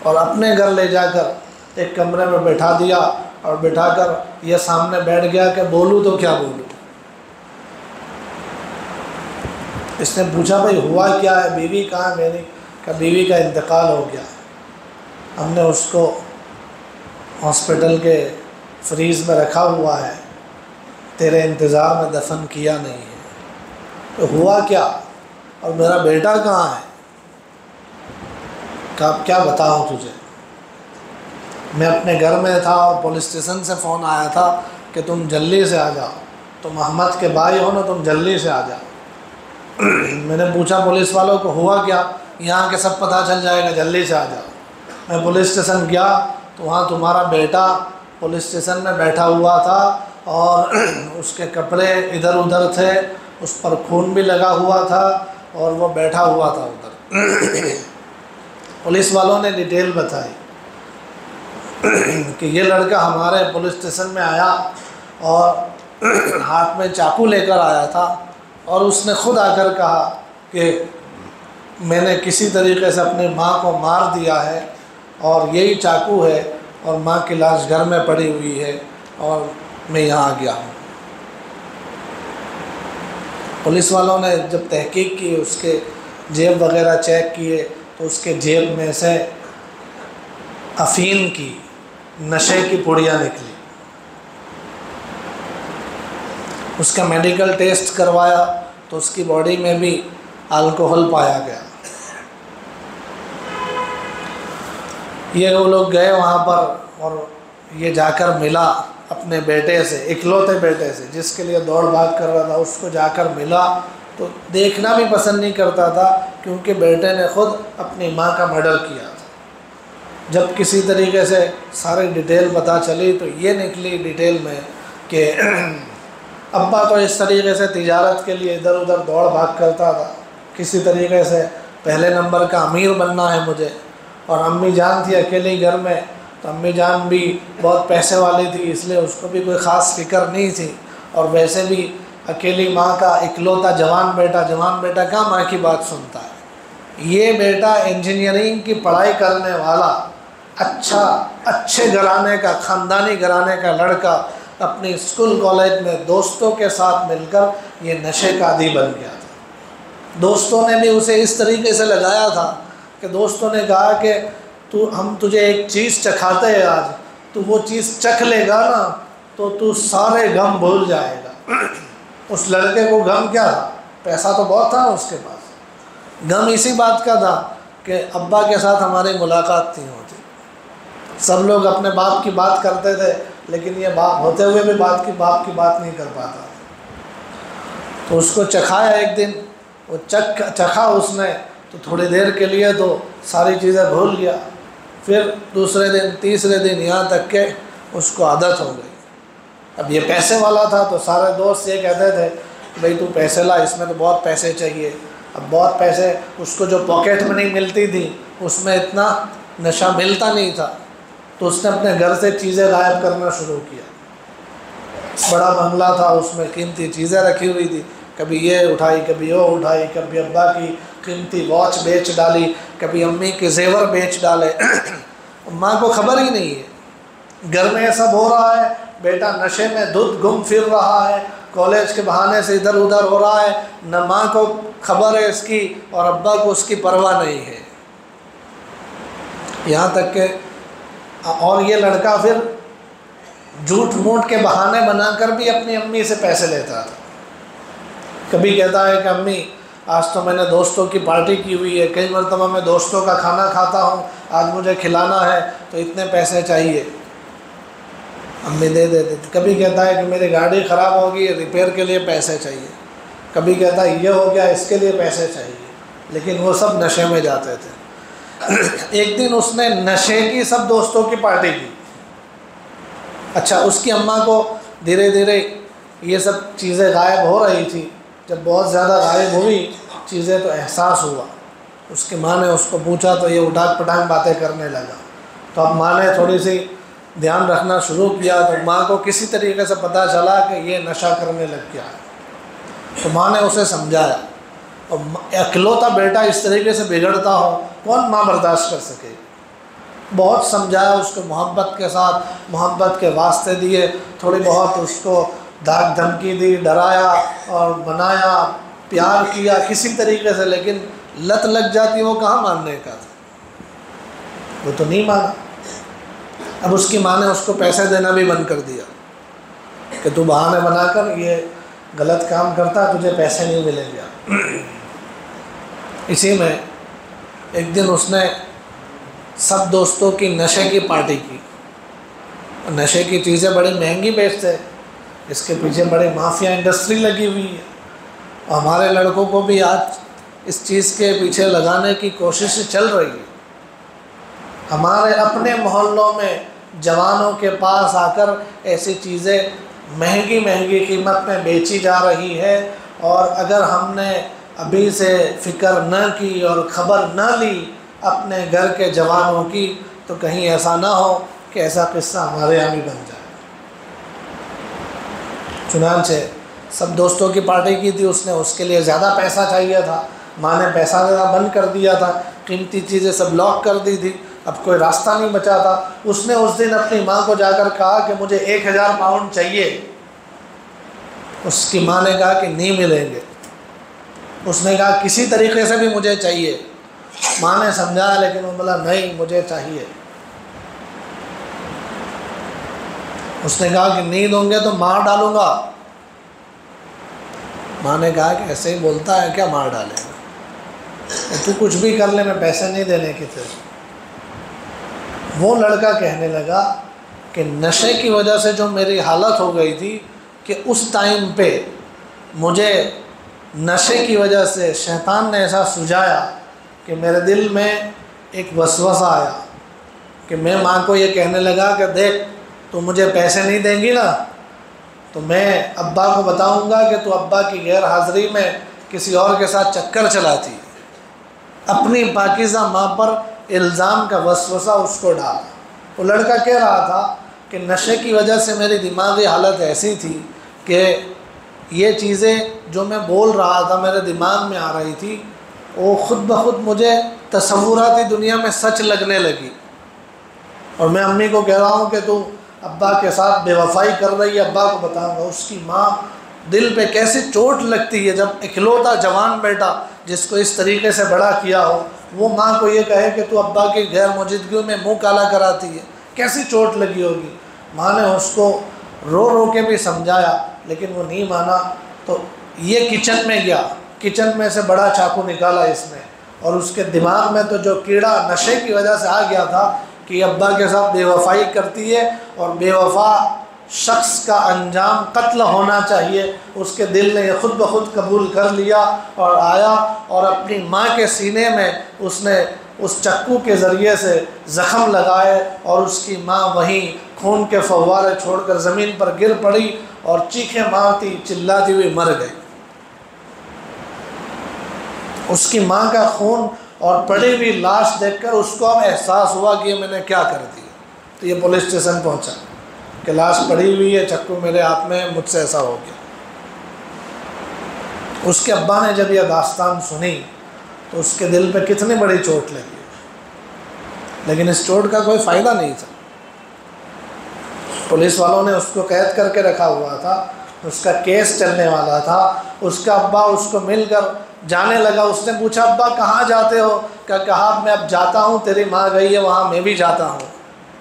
اور اپنے گھر لے جا کر ایک کمرے میں بٹھا دیا، اور بٹھا کر یہ سامنے بیٹھ گیا کہ بولوں تو کیا بولوں۔ اس نے پوچھا بھئی ہوا کیا ہے، بیوی کہاں ہے میری؟ کہ بیوی کا انتقال ہو گیا، ہم نے اس کو ہاسپٹل کے فریز میں رکھا ہوا ہے، تیرے انتظار میں دفن کیا نہیں ہے۔ تو ہوا کیا، اور میرا بیٹا کہاں ہے؟ کہ کیا بتاؤں تجھے، میں اپنے گھر میں تھا اور پولیس اسٹیشن سے فون آیا تھا کہ تم جلدی سے آ جاؤ، تم احمد کے بھائی ہو نا، تم جلدی سے آ جاؤ۔ میں نے پوچھا پولیس والوں کو ہوا کیا؟ یہاں کے سب پتہ چل جائے گا، جلدی سے آ جاؤ۔ میں پولیس اسٹیشن گیا تو وہاں تمہارا بیٹا پولیس اسٹیشن میں بیٹھا ہوا تھا، اور اس کے کپڑے ادھر ادھر تھے، اس پر خون بھی لگا ہوا تھا، اور وہ بیٹھا ہوا تھا ادھر۔ پولیس والوں نے ڈیٹیل بتائی کہ یہ لڑکا ہمارے پولیس اسٹیشن میں آیا اور ہاتھ میں چاقو لے کر آیا تھا، اور اس نے خود آ کر کہا کہ میں نے کسی طریقے سے اپنی ماں کو مار دیا ہے، اور یہی چاقو ہے، اور ماں کی لاش گھر میں پڑی ہوئی ہے، اور میں یہاں آ گیا ہوں۔ پولیس والوں نے جب تحقیق کی، اس کے جیب وغیرہ چیک کیے، تو اس کے جیب میں سے افیم کی، نشے کی پڑیاں نکلی۔ اس کا میڈیکل ٹیسٹ کروایا تو اس کی باڈی میں بھی الکوہل پایا گیا۔ یہ وہ لوگ گئے وہاں پر، اور یہ جا کر ملا اپنے بیٹے سے، اکلوتے بیٹے سے، جس کے لیے دوڑ بھاگ کر رہا تھا، اس کو جا کر ملا تو دیکھنا بھی پسند نہیں کرتا تھا، کیونکہ بیٹے نے خود اپنی ماں کا مرڈر کیا تھا۔ جب کسی طریقے سے ساری ڈیٹیل پتہ چلی تو یہ نکلی ڈیٹیل میں کہ ابا تو اس طریقے سے تجارت کے لیے ادھر ادھر دوڑ بھاگ کرتا تھا، کسی طریقے سے پہلے نمبر کا امیر بننا ہے مجھے، اور امی جان تھی اکیلی گھر میں، تو امی جان بھی بہت پیسے والی تھی، اس لیے اس کو بھی کوئی خاص فکر نہیں تھی، اور ویسے بھی اکیلی ماں کا اکلوتا جوان بیٹا کہاں ماں کی بات سنتا ہے۔ یہ بیٹا انجینئرنگ کی پڑھائی کرنے والا، اچھے گھرانے کا، خاندانی گھرانے کا لڑکا، اپنی اسکول کالج میں دوستوں کے ساتھ مل کر یہ نشے کا عادی بن گیا تھا۔ دوستوں نے بھی اسے اس طریقے سے لگایا تھا کہ دوستوں نے کہا کہ ہم تجھے ایک چیز چکھاتے ہیں آج، تو وہ چیز چکھ لے گا نا تو سارے غم بھول جائے گا۔ اس لڑکے کو غم کیا تھا؟ پیسہ تو بہت تھا اس کے پاس، غم اسی بات کا تھا کہ ابا کے ساتھ ہماری ملاقات نہیں ہوتی۔ سب لوگ اپنے باپ کی بات کرتے تھے، لیکن یہ باپ ہوتے ہوئے بھی باپ کی بات نہیں کر پاتا۔ تو اس کو چکھایا ایک دن، وہ چکھا اس نے تو تھوڑی دیر کے لیے تو ساری چیزیں بھول گیا، پھر دوسرے دن تیسرے دن یہاں تک کہ اس کو عادت ہو گئی۔ اب یہ پیسے والا تھا تو سارے دوست یہ کہتے تھے کہ بھئی تو پیسے لا، اس میں تو بہت پیسے چاہیے۔ اب بہت پیسے، اس کو جو پاکٹ منی ملتی تھی اس میں اتنا نشہ ملتا نہیں تھا، تو اس نے اپنے گھر سے چیزیں غائب کرنا شروع کیا۔ بڑا بنگلہ تھا، اس میں قیمتی چیزیں رکھی ہوئی تھی، کبھی یہ اٹھائی کبھی وہ اٹھائی، کبھی ابا کی قیمتی واچ بیچ ڈالی، کبھی امی کے زیور بیچ ڈالے۔ ماں کو خبر ہی نہیں ہے، گھر میں یہ سب ہو رہا ہے، بیٹا نشے میں دھت گم پھر رہا ہے، کالج کے بہانے سے ادھر ادھر ہو رہا ہے، نہ ماں کو خبر ہے اس کی اور ابا کو اس کی پرواہ نہیں ہے۔ یہاں تک کہ اور یہ لڑکا پھر جھوٹ موٹ کے بہانے بنا کر بھی اپنی امی سے پیسے لیتا تھا۔ کبھی کہتا ہے کہ امی آج تو میں نے دوستوں کی پارٹی کی ہوئی ہے، کئی مرتبہ میں دوستوں کا کھانا کھاتا ہوں، آج مجھے کھلانا ہے تو اتنے پیسے چاہیے، امی دے دیتے تھے۔ کبھی کہتا ہے کہ میری گاڑی خراب ہوگی، ریپیئر کے لیے پیسے چاہیے، کبھی کہتا ہے یہ ہو گیا اس کے لیے پیسے چاہیے، لیکن وہ سب نشے میں جاتے تھے۔ ایک دن اس نے نشے کی سب دوستوں کی پارٹی کی۔ اچھا، اس کی اماں کو دھیرے دھیرے یہ سب چیزیں غائب ہو رہی تھی، جب بہت زیادہ غائب ہوئی چیزیں تو احساس ہوا۔ اس کی ماں نے اس کو پوچھا تو یہ اٹھاک پٹاک باتیں کرنے لگا، تو اب ماں نے تھوڑی سی دھیان رکھنا شروع کیا، تو ماں کو کسی طریقے سے پتہ چلا کہ یہ نشہ کرنے لگ گیا ہے، تو ماں نے اسے سمجھایا۔ اور اکلوتا بیٹا اس طریقے سے بگڑتا ہو کون ماں برداشت کر سکے؟ بہت سمجھایا اس کو، محبت کے ساتھ، محبت کے واسطے دیے، تھوڑی بہت اس کو دھاک دھمکی دی، ڈرایا اور منایا، پیار کیا کسی طریقے سے، لیکن لت لگ جاتی وہ کہاں ماننے کا تھا، وہ تو نہیں مانا۔ اب اس کی ماں نے اس کو پیسے دینا بھی بند کر دیا کہ تو بہانے بنا کر یہ غلط کام کرتا، تجھے پیسے نہیں ملیں گے۔ اسی میں ایک دن اس نے سب دوستوں کی نشے کی پارٹی کی۔ نشے کی چیزیں بڑی مہنگی بیچتے، اس کے پیچھے بڑی مافیا انڈسٹری لگی ہوئی ہے، اور ہمارے لڑکوں کو بھی آج اس چیز کے پیچھے لگانے کی کوشش چل رہی ہے۔ ہمارے اپنے محلوں میں جوانوں کے پاس آ کر ایسی چیزیں مہنگی مہنگی قیمت میں بیچی جا رہی ہے، اور اگر ہم نے ابھی سے فکر نہ کی اور خبر نہ لی اپنے گھر کے جوانوں کی، تو کہیں ایسا نہ ہو کہ ایسا قصہ ہمارے یہاں بھی بن جائے۔ چنانچہ سب دوستوں کی پارٹی کی تھی اس نے، اس کے لیے زیادہ پیسہ چاہیے تھا، ماں نے پیسہ دینا بند کر دیا تھا، قیمتی چیزیں سب لاک کر دی تھی، اب کوئی راستہ نہیں بچا تھا۔ اس نے اس دن اپنی ماں کو جا کر کہا کہ مجھے 1000 پاؤنڈ چاہیے۔ اس کی ماں نے کہا کہ نہیں ملیں گے۔ اس نے کہا کسی طریقے سے بھی مجھے چاہیے۔ ماں نے سمجھایا، لیکن وہ بولا نہیں مجھے چاہیے۔ اس نے کہا کہ نہیں دوں گے تو مار ڈالوں گا۔ ماں نے کہا کہ ایسے ہی بولتا ہے کیا مار ڈالے گا، تو کچھ بھی کر لے میں پیسے نہیں دینے کی تھے۔ وہ لڑکا کہنے لگا کہ نشے کی وجہ سے جو میری حالت ہو گئی تھی کہ اس ٹائم پہ مجھے نشے کی وجہ سے شیطان نے ایسا سجایا کہ میرے دل میں ایک وسوسہ آیا کہ میں ماں کو یہ کہنے لگا کہ دیکھ تو مجھے پیسے نہیں دیں گی نا تو میں ابا کو بتاؤں گا کہ تو ابا کی غیر حاضری میں کسی اور کے ساتھ چکر چلاتی۔ اپنی پاکیزہ ماں پر الزام کا وسوسہ اس کو ڈالا۔ وہ لڑکا کہہ رہا تھا کہ نشے کی وجہ سے میری دماغی حالت ایسی تھی کہ یہ چیزیں جو میں بول رہا تھا میرے دماغ میں آ رہی تھی، وہ خود بخود مجھے تصوراتی دنیا میں سچ لگنے لگی، اور میں امی کو کہہ رہا ہوں کہ تو ابا کے ساتھ بے وفائی کر رہی ہے، ابا کو بتاؤں گا۔ اس کی ماں دل پہ کیسے چوٹ لگتی ہے جب اکلوتا جوان بیٹا جس کو اس طریقے سے بڑا کیا ہو وہ ماں کو یہ کہے کہ تو ابا کی غیر موجودگی میں منہ کالا کراتی ہے، کیسی چوٹ لگی ہوگی۔ ماں نے اس کو رو رو کے بھی سمجھایا لیکن وہ نہیں مانا، تو یہ کچن میں گیا، کچن میں سے بڑا چاقو نکالا اس نے، اور اس کے دماغ میں تو جو کیڑا نشے کی وجہ سے آ گیا تھا کہ ابا کے ساتھ بے وفائی کرتی ہے اور بے وفا شخص کا انجام قتل ہونا چاہیے، اس کے دل نے یہ خود بخود قبول کر لیا اور آیا اور اپنی ماں کے سینے میں اس نے اس چکو کے ذریعے سے زخم لگائے، اور اس کی ماں وہیں خون کے فوارے چھوڑ کر زمین پر گر پڑی اور چیخیں مارتی چلاتی ہوئی مر گئی۔ اس کی ماں کا خون اور پڑی ہوئی لاش دیکھ کر اس کو اب احساس ہوا کہ یہ میں نے کیا کر دیا، تو یہ پولیس اسٹیشن پہنچا کہ لاش پڑی ہوئی ہے، چکو میرے ہاتھ میں، مجھ سے ایسا ہو گیا۔ اس کے ابا نے جب یہ داستان سنی تو اس کے دل پہ کتنی بڑی چوٹ لگی، لیکن اس چوٹ کا کوئی فائدہ نہیں تھا۔ پولیس والوں نے اس کو قید کر کے رکھا ہوا تھا، اس کا کیس چلنے والا تھا۔ اس کا ابا اس کو مل کر جانے لگا، اس نے پوچھا ابا کہاں جاتے ہو؟ کہا میں اب جاتا ہوں، تیری ماں گئی ہے وہاں، میں بھی جاتا ہوں،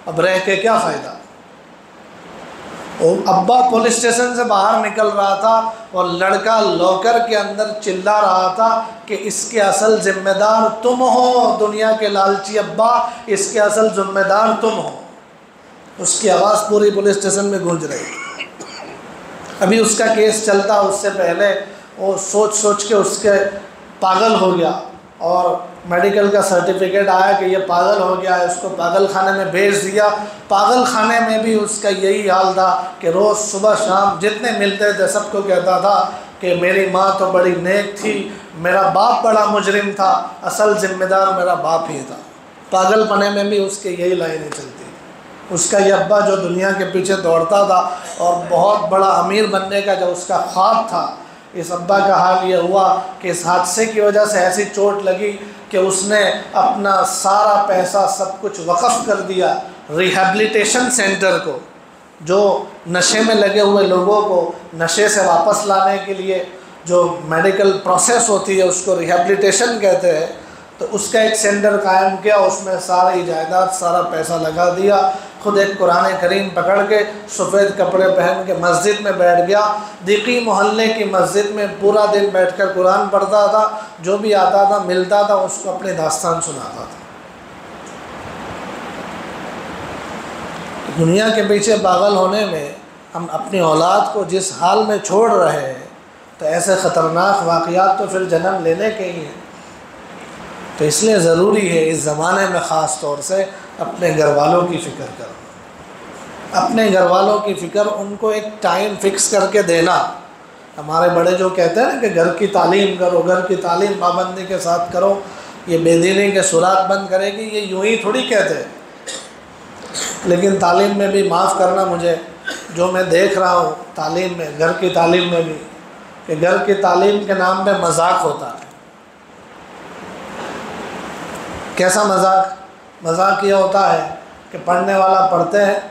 اب رہ کے کیا فائدہ۔ ابا پولیس اسٹیشن سے باہر نکل رہا تھا اور لڑکا لوکر کے اندر چلا رہا تھا کہ اس کے اصل ذمہ دار تم ہو، دنیا کے لالچی ابا، اس کے اصل ذمہ دار تم ہو۔ اس کی آواز پوری پولیس اسٹیشن میں گونج رہی تھی۔ ابھی اس کا کیس چلتا، اس سے پہلے وہ سوچ سوچ کے اس کے پاگل ہو گیا اور میڈیکل کا سرٹیفکیٹ آیا کہ یہ پاگل ہو گیا ہے، اس کو پاگل خانے میں بھیج دیا۔ پاگل خانے میں بھی اس کا یہی حال تھا کہ روز صبح شام جتنے ملتے تھے سب کو کہتا تھا کہ میری ماں تو بڑی نیک تھی، میرا باپ بڑا مجرم تھا، اصل ذمہ دار میرا باپ ہی تھا۔ پاگل پنے میں بھی اس کے یہی لائنیں چلتی۔ اس کا یہ ابا جو دنیا کے پیچھے دوڑتا تھا اور بہت بڑا امیر بننے کا جو اس کا خواب تھا، اس ابا کا حال یہ ہوا کہ اس حادثے کی وجہ سے ایسی چوٹ لگی کہ اس نے اپنا سارا پیسہ سب کچھ وقف کر دیا ریہیبلیٹیشن سینٹر کو، جو نشے میں لگے ہوئے لوگوں کو نشے سے واپس لانے کے لیے جو میڈیکل پروسیس ہوتی ہے اس کو ریہیبلیٹیشن کہتے ہیں۔ تو اس کا ایک سینٹر قائم کیا، اس میں ساری جائیداد سارا پیسہ لگا دیا، خود ایک قرآن کریم پکڑ کے سفید کپڑے پہن کے مسجد میں بیٹھ گیا۔ دیقی محلے کی مسجد میں پورا دن بیٹھ کر قرآن پڑھتا تھا، جو بھی آتا تھا ملتا تھا اس کو اپنی داستان سناتا تھا۔ دنیا کے پیچھے پاگل ہونے میں ہم اپنی اولاد کو جس حال میں چھوڑ رہے ہیں، تو ایسے خطرناک واقعات تو پھر جنم لینے کے ہی ہیں۔ تو اس لیے ضروری ہے اس زمانے میں خاص طور سے اپنے گھر والوں کی فکر کرنا، اپنے گھر والوں کی فکر، ان کو ایک ٹائم فکس کر کے دینا۔ ہمارے بڑے جو کہتے ہیں نا کہ گھر کی تعلیم کرو، گھر کی تعلیم پابندی کے ساتھ کرو، یہ بے دینی کے سراغ بند کرے گی، یہ یوں ہی تھوڑی کہتے ہیں۔ لیکن تعلیم میں بھی معاف کرنا مجھے، جو میں دیکھ رہا ہوں تعلیم میں، گھر کی تعلیم میں بھی، کہ گھر کی تعلیم کے نام پہ مذاق ہوتا ہے۔ کیسا مذاق؟ مذاق یہ ہوتا ہے کہ پڑھنے والا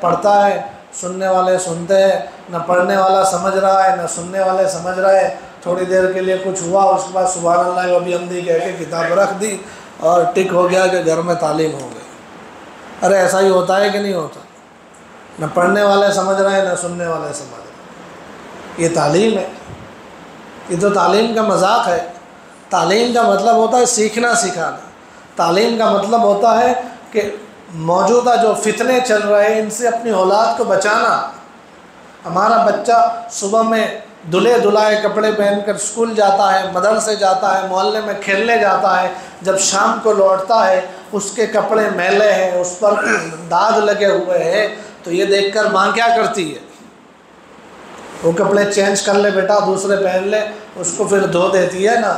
پڑھتا ہے، سننے والے سنتے ہیں، نہ پڑھنے والا سمجھ رہا ہے نہ سننے والے سمجھ رہے ہیں۔ تھوڑی دیر کے لیے کچھ ہوا، اس کے بعد سبحان اللہ و بحمدہ کہہ کے کتاب رکھ دی اور ٹک ہو گیا کہ گھر میں تعلیم ہو گئی۔ ارے ایسا ہی ہوتا ہے کہ نہیں ہوتا؟ نہ پڑھنے والے سمجھ رہے ہیں نہ سننے والے سمجھ رہے ہیں۔ یہ تعلیم ہے، یہ تو تعلیم کا مذاق ہے۔ تعلیم کا مطلب ہوتا ہے سیکھنا سکھانا، تعلیم کا مطلب ہوتا ہے کہ موجودہ جو فتنے چل رہے ہیں ان سے اپنی اولاد کو بچانا۔ ہمارا بچہ صبح میں دھلے دھلائے کپڑے پہن کر اسکول جاتا ہے، مدرسے جاتا ہے، محلے میں کھیلنے جاتا ہے، جب شام کو لوٹتا ہے اس کے کپڑے میلے ہیں، اس پر داغ لگے ہوئے ہیں، تو یہ دیکھ کر ماں کیا کرتی ہے؟ وہ کپڑے چینج کر لے بیٹا، دوسرے پہن لے، اس کو پھر دھو دیتی ہے نا۔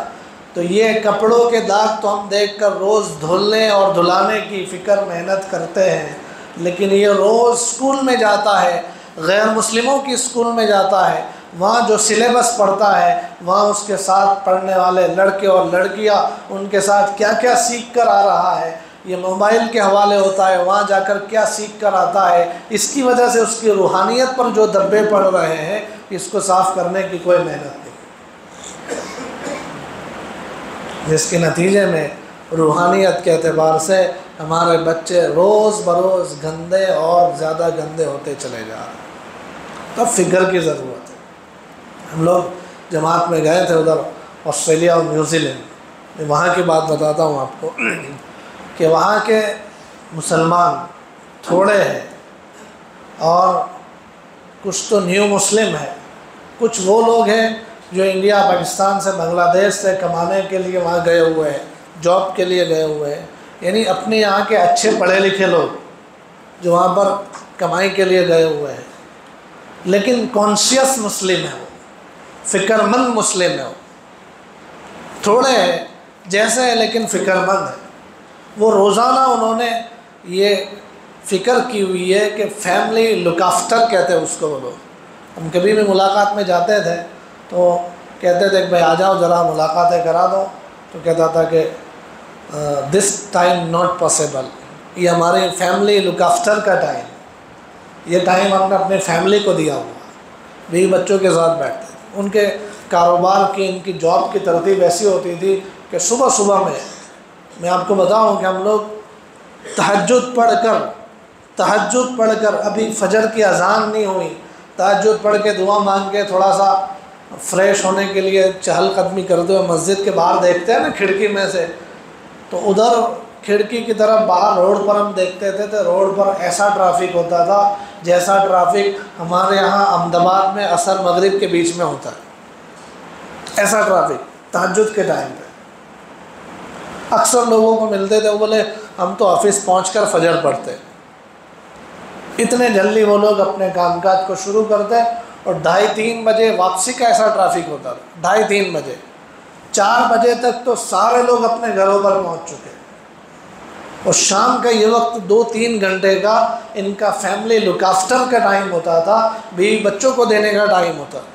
تو یہ کپڑوں کے داغ تو ہم دیکھ کر روز دھلنے اور دھلانے کی فکر محنت کرتے ہیں، لیکن یہ روز اسکول میں جاتا ہے، غیر مسلموں کی اسکول میں جاتا ہے، وہاں جو سلیبس پڑھتا ہے، وہاں اس کے ساتھ پڑھنے والے لڑکے اور لڑکیاں ان کے ساتھ کیا کیا سیکھ کر آ رہا ہے، یہ موبائل کے حوالے ہوتا ہے، وہاں جا کر کیا سیکھ کر آتا ہے۔ اس کی وجہ سے اس کی روحانیت پر جو دبے پڑ رہے ہیں، اس کو صاف کرنے کی کوئی محنت نہیں، جس کے نتیجے میں روحانیت کے اعتبار سے ہمارے بچے روز بروز گندے اور زیادہ گندے ہوتے چلے جا رہے ہیں۔ تب فکر کی ضرورت ہے۔ ہم لوگ جماعت میں گئے تھے ادھر آسٹریلیا اور نیوزی لینڈ، وہاں کی بات بتاتا ہوں آپ کو کہ وہاں کے مسلمان تھوڑے ہیں اور کچھ تو نیو مسلم ہے، کچھ وہ لوگ ہیں جو انڈیا پاکستان سے بنگلہ دیش سے کمانے کے لیے وہاں گئے ہوئے ہیں، جاب کے لیے گئے ہوئے ہیں، یعنی اپنے یہاں کے اچھے پڑھے لکھے لوگ جو وہاں پر کمائی کے لیے گئے ہوئے ہیں، لیکن کانشیس مسلم ہے، وہ فکر مند مسلم ہے، وہ تھوڑے ہیں جیسے ہے لیکن فکر مند ہے۔ وہ روزانہ انہوں نے یہ فکر کی ہوئی ہے کہ فیملی لک آفٹر کہتے ہیں اس کو وہ لوگ۔ ہم کبھی بھی ملاقات میں جاتے تھے تو کہتے تھے کہ بھائی آ جاؤ ذرا ملاقاتیں کرا دو، تو کہتا تھا کہ دس ٹائم ناٹ پاسبل، یہ ہماری فیملی لک آفٹر کا ٹائم، یہ ٹائم ہم نے اپنے فیملی کو دیا ہوا، بیوی بچوں کے ساتھ بیٹھتے تھے۔ ان کے کاروبار کی، ان کی جاب کی ترتیب ایسی ہوتی تھی کہ صبح صبح میں آپ کو بتاؤں کہ ہم لوگ تہجد پڑھ کر ابھی فجر کی اذان نہیں ہوئی، تہجد پڑھ کے دعا مانگ کے تھوڑا سا فریش ہونے کے لیے چہل قدمی کرتے ہوئے مسجد کے باہر دیکھتے ہیں نا کھڑکی میں سے، تو ادھر کھڑکی کی طرف باہر روڈ پر ہم دیکھتے تھے تو روڈ پر ایسا ٹرافک ہوتا تھا جیسا ٹرافک ہمارے یہاں احمد آباد میں عصر مغرب کے بیچ میں ہوتا ہے، ایسا ٹرافک تہجد کے ٹائم پہ۔ اکثر لوگوں کو ملتے تھے، وہ بولے ہم تو آفس پہنچ کر فجر پڑھتے، اتنے جلدی وہ لوگ اپنے کام کاج کو شروع کرتے، اور 2:30-3 بجے واپسی کا ایسا ٹرافک ہوتا تھا، 2:30-3 بجے، 4 بجے تک تو سارے لوگ اپنے گھروں پر پہنچ چکے، اور شام کا یہ وقت 2-3 گھنٹے کا ان کا فیملی لک آفٹر کا ٹائم ہوتا تھا، بیوی بچوں کو دینے کا ٹائم ہوتا تھا،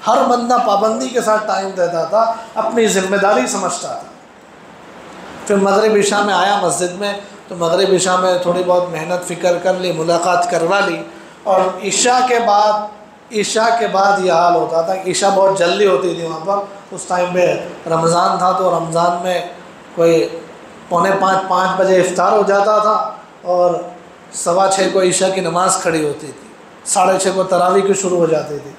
ہر بندہ پابندی کے ساتھ ٹائم دیتا تھا، اپنی ذمہ داری سمجھتا تھا۔ پھر مغرب عشاء میں آیا مسجد میں، تو مغرب عشاء میں تھوڑی بہت محنت فکر کر لی، ملاقات کروا لی، اور عشاء کے بعد یہ حال ہوتا تھا کہ عشاء بہت جلدی ہوتی تھی وہاں پر، اس ٹائم پہ رمضان تھا، تو رمضان میں کوئی 4:45-5 بجے افطار ہو جاتا تھا، اور 6:15 کو عشاء کی نماز کھڑی ہوتی تھی، 6:30 کو تراویح کی شروع ہو جاتی تھی،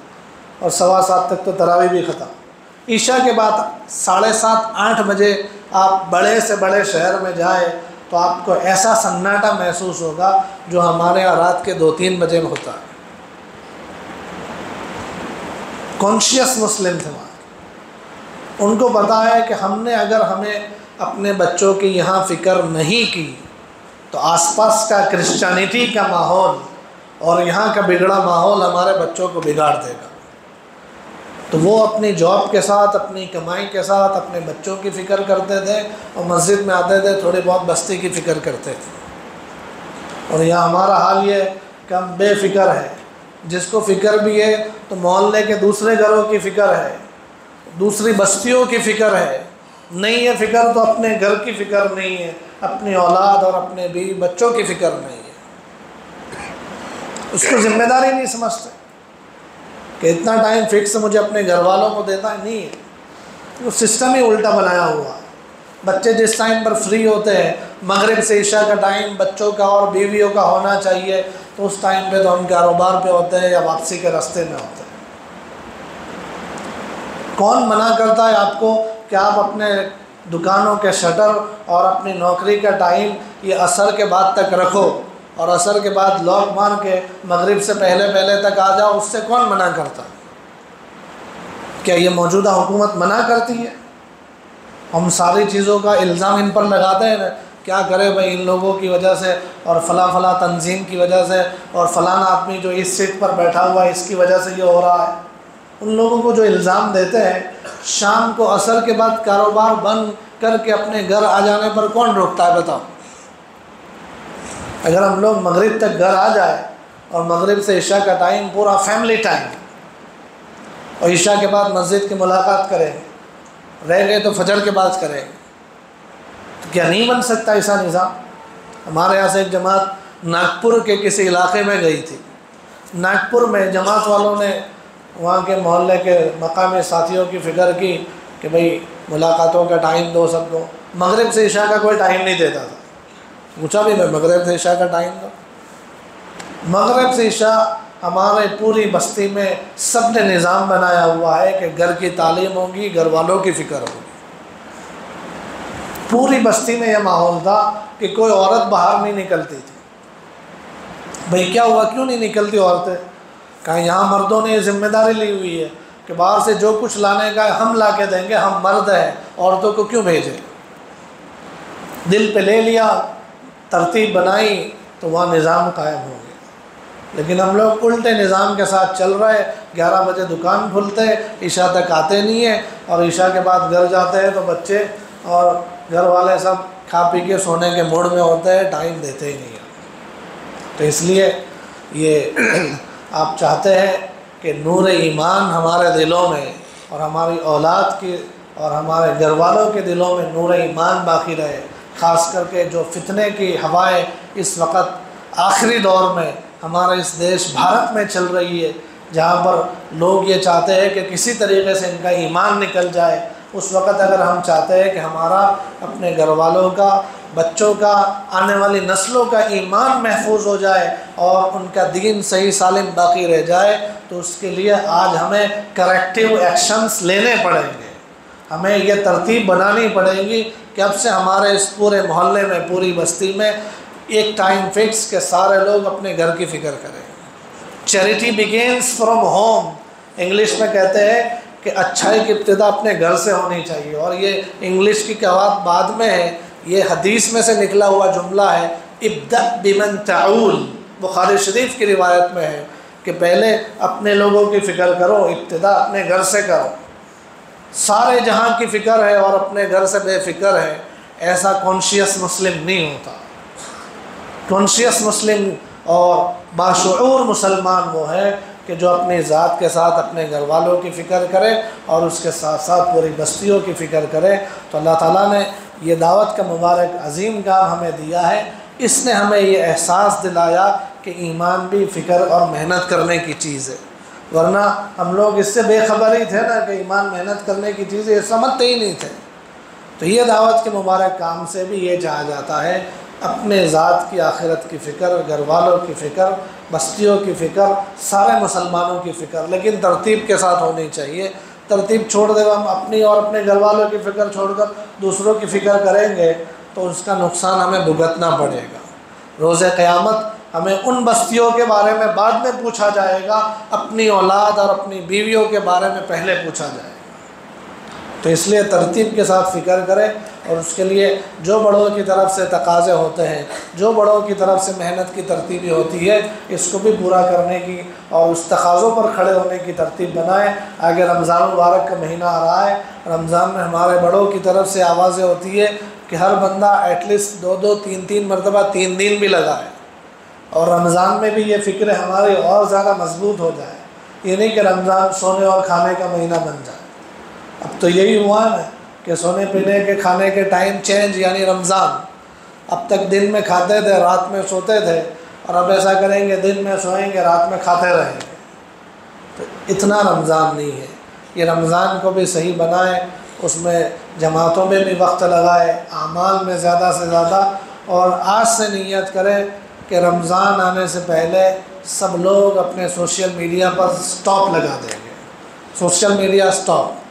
اور 7:15 تک تو تراویح بھی ختم۔ عشاء کے بعد 7:30-8 بجے آپ بڑے سے بڑے شہر میں جائیں تو آپ کو ایسا سناٹا محسوس ہوگا جو ہمارے یہاں رات کے 2-3 بجے میں ہوتا ہے۔ کانشیس مسلم تھے وہاں، ان کو پتا ہے کہ اگر ہمیں اپنے بچوں کی یہاں فکر نہیں کی تو آس پاس کا کرسچینٹی کا ماحول اور یہاں کا بگڑا ماحول ہمارے بچوں کو بگاڑ دے گا۔ تو وہ اپنی جاب کے ساتھ، اپنی کمائی کے ساتھ اپنے بچوں کی فکر کرتے تھے، اور مسجد میں آتے تھے تھوڑی بہت بستی کی فکر کرتے تھے۔ اور یہاں ہمارا حال یہ ہے کہ ہم بے فکر ہے، جس کو فکر بھی ہے تو محلے کے دوسرے گھروں کی فکر ہے، دوسری بستیوں کی فکر ہے، نہیں ہے فکر تو اپنے گھر کی فکر نہیں ہے، اپنی اولاد اور اپنے بیوی بچوں کی فکر نہیں ہے، اس کو ذمہ داری نہیں سمجھتے کہ اتنا ٹائم فکس مجھے اپنے گھر والوں کو دیتا ہے، نہیں ہے، وہ سسٹم ہی الٹا بنایا ہوا ہے۔ بچے جس ٹائم پر فری ہوتے ہیں، مغرب سے عشاء کا ٹائم بچوں کا اور بیویوں کا ہونا چاہیے، تو اس ٹائم پہ تو ہم کاروبار پہ ہوتے ہیں یا واپسی کے راستے میں ہوتے ہیں۔ کون منع کرتا ہے آپ کو کہ آپ اپنے دکانوں کے شٹر اور اپنی نوکری کا ٹائم یہ عصر کے بعد تک رکھو، اور عصر کے بعد لاک مار کے مغرب سے پہلے تک آ جاؤ؟ اس سے کون منع کرتا؟ کیا یہ موجودہ حکومت منع کرتی ہے؟ ہم ساری چیزوں کا الزام ان پر لگاتے ہیں، کیا کرے بھائی ان لوگوں کی وجہ سے، اور فلاں تنظیم کی وجہ سے، اور فلاں آدمی جو اس سیٹ پر بیٹھا ہوا ہے اس کی وجہ سے یہ ہو رہا ہے۔ ان لوگوں کو جو الزام دیتے ہیں، شام کو عصر کے بعد کاروبار بند کر کے اپنے گھر آ جانے پر کون روکتا ہے بتاؤ؟ اگر ہم لوگ مغرب تک گھر آ جائے، اور مغرب سے عشاء کا ٹائم پورا فیملی ٹائم، اور عشاء کے بعد مسجد کی ملاقات کریں، رہ گئے تو فجر کے بعد کریں، تو کیا نہیں بن سکتا ایسا نظام؟ ہمارے یہاں سے ایک جماعت ناگپور کے کسی علاقے میں گئی تھی، ناگپور میں جماعت والوں نے وہاں کے محلے کے مقامی ساتھیوں کی فکر کی کہ بھئی ملاقاتوں کا ٹائم دو سب کو، مغرب سے عشاء کا کوئی ٹائم نہیں دیتا تھا، پوچھا بھی میں مغرب سے عشاء کا ٹائم دو، مغرب سے عشاء ہمارے پوری بستی میں سب نے نظام بنایا ہوا ہے کہ گھر کی تعلیم ہوگی، گھر والوں کی فکر ہوگی۔ پوری بستی میں یہ ماحول تھا کہ کوئی عورت باہر نہیں نکلتی تھی۔ بھئی کیا ہوا، کیوں نہیں نکلتی عورتیں؟ کہا یہاں مردوں نے یہ ذمہ داری لی ہوئی ہے کہ باہر سے جو کچھ لانے کا ہم لا کے دیں گے، ہم مرد ہیں، عورتوں کو کیوں بھیجیں؟ دل پہ لے لیا، ترتیب بنائی تو وہاں نظام قائم ہو گیا۔ لیکن ہم لوگ الٹے نظام کے ساتھ چل رہے، 11 بجے دکان کھلتے، عشاء تک آتے نہیں ہیں، اور عشاء کے بعد گھر جاتے ہیں تو بچے اور گھر والے سب کھا پی کے سونے کے موڈ میں ہوتے ہیں، ٹائم دیتے ہی نہیں ہیں۔ تو اس لیے یہ آپ چاہتے ہیں کہ نور ایمان ہمارے دلوں میں اور ہماری اولاد کی اور ہمارے گھر والوں کے دلوں میں نور ایمان باقی رہے، خاص کر کے جو فتنے کی ہوائیں اس وقت آخری دور میں ہمارے اس دیش بھارت میں چل رہی ہے، جہاں پر لوگ یہ چاہتے ہیں کہ کسی طریقے سے ان کا ایمان نکل جائے، اس وقت اگر ہم چاہتے ہیں کہ ہمارا اپنے گھر والوں کا، بچوں کا، آنے والی نسلوں کا ایمان محفوظ ہو جائے اور ان کا دین صحیح سالم باقی رہ جائے، تو اس کے لیے آج ہمیں کریکٹیو ایکشنز لینے پڑیں گے، ہمیں یہ ترتیب بنانی پڑے گی کہ اب سے ہمارے اس پورے محلے میں، پوری بستی میں ایک ٹائم فکس کہ سارے لوگ اپنے گھر کی فکر کریں۔ Charity begins from home, English میں کہتے ہیں کہ اچھائی کی ابتدا اپنے گھر سے ہونی چاہیے، اور یہ انگلش کی بات بعد میں ہے، یہ حدیث میں سے نکلا ہوا جملہ ہے، ابدأ بمن تعول، بخاری شریف کی روایت میں ہے کہ پہلے اپنے لوگوں کی فکر کرو، ابتدا اپنے گھر سے کرو۔ سارے جہاں کی فکر ہے اور اپنے گھر سے بے فکر ہے، ایسا کانشیس مسلم نہیں ہوتا۔ کانشیس مسلم اور باشعور مسلمان وہ ہے کہ جو اپنی ذات کے ساتھ اپنے گھر والوں کی فکر کرے اور اس کے ساتھ ساتھ پوری بستیوں کی فکر کرے۔ تو اللہ تعالیٰ نے یہ دعوت کا مبارک عظیم کام ہمیں دیا ہے، اس نے ہمیں یہ احساس دلایا کہ ایمان بھی فکر اور محنت کرنے کی چیز ہے، ورنہ ہم لوگ اس سے بے خبر ہی تھے نا کہ ایمان محنت کرنے کی چیز ہے، یہ سمجھتے ہی نہیں تھے۔ تو یہ دعوت کے مبارک کام سے بھی یہ چاہا جاتا ہے اپنے ذات کی، آخرت کی فکر، گھر والوں کی فکر، بستیوں کی فکر، سارے مسلمانوں کی فکر، لیکن ترتیب کے ساتھ ہونی چاہیے۔ ترتیب چھوڑ دے ہم اپنی اور اپنے گھر والوں کی فکر چھوڑ کر دوسروں کی فکر کریں گے تو اس کا نقصان ہمیں بھگتنا پڑے گا۔ روز قیامت ہمیں ان بستیوں کے بارے میں بعد میں پوچھا جائے گا، اپنی اولاد اور اپنی بیویوں کے بارے میں پہلے پوچھا جائے گا۔ تو اس لیے ترتیب کے ساتھ فکر کریں، اور اس کے لیے جو بڑوں کی طرف سے تقاضے ہوتے ہیں، جو بڑوں کی طرف سے محنت کی ترتیبی ہوتی ہے، اس کو بھی پورا کرنے کی اور اس تقاضوں پر کھڑے ہونے کی ترتیب بنائیں۔ آگے رمضان مبارک کا مہینہ آ رہا ہے، رمضان میں ہمارے بڑوں کی طرف سے آوازیں ہوتی ہے کہ ہر بندہ ایٹ لیسٹ 2 3 مرتبہ 3 دن بھی لگائے، اور رمضان میں بھی یہ فکر ہماری اور زیادہ مضبوط ہو جائے۔ یہ نہیں کہ رمضان سونے اور کھانے کا مہینہ بن جائے۔ اب تو یہی ہوا ہے کہ سونے پینے کے کھانے کے ٹائم چینج، یعنی رمضان۔ اب تک دن میں کھاتے تھے، رات میں سوتے تھے، اور اب ایسا کریں گے دن میں سوئیں گے، رات میں کھاتے رہیں گے۔ تو اتنا رمضان نہیں ہے، یہ رمضان کو بھی صحیح بنائیں، اس میں جماعتوں میں بھی وقت لگائے، اعمال میں زیادہ سے زیادہ، اور آج سے نیت کریں کہ رمضان آنے سے پہلے سب لوگ اپنے سوشل میڈیا پر سٹاپ لگا دیں گے۔ سوشل میڈیا سٹاپ،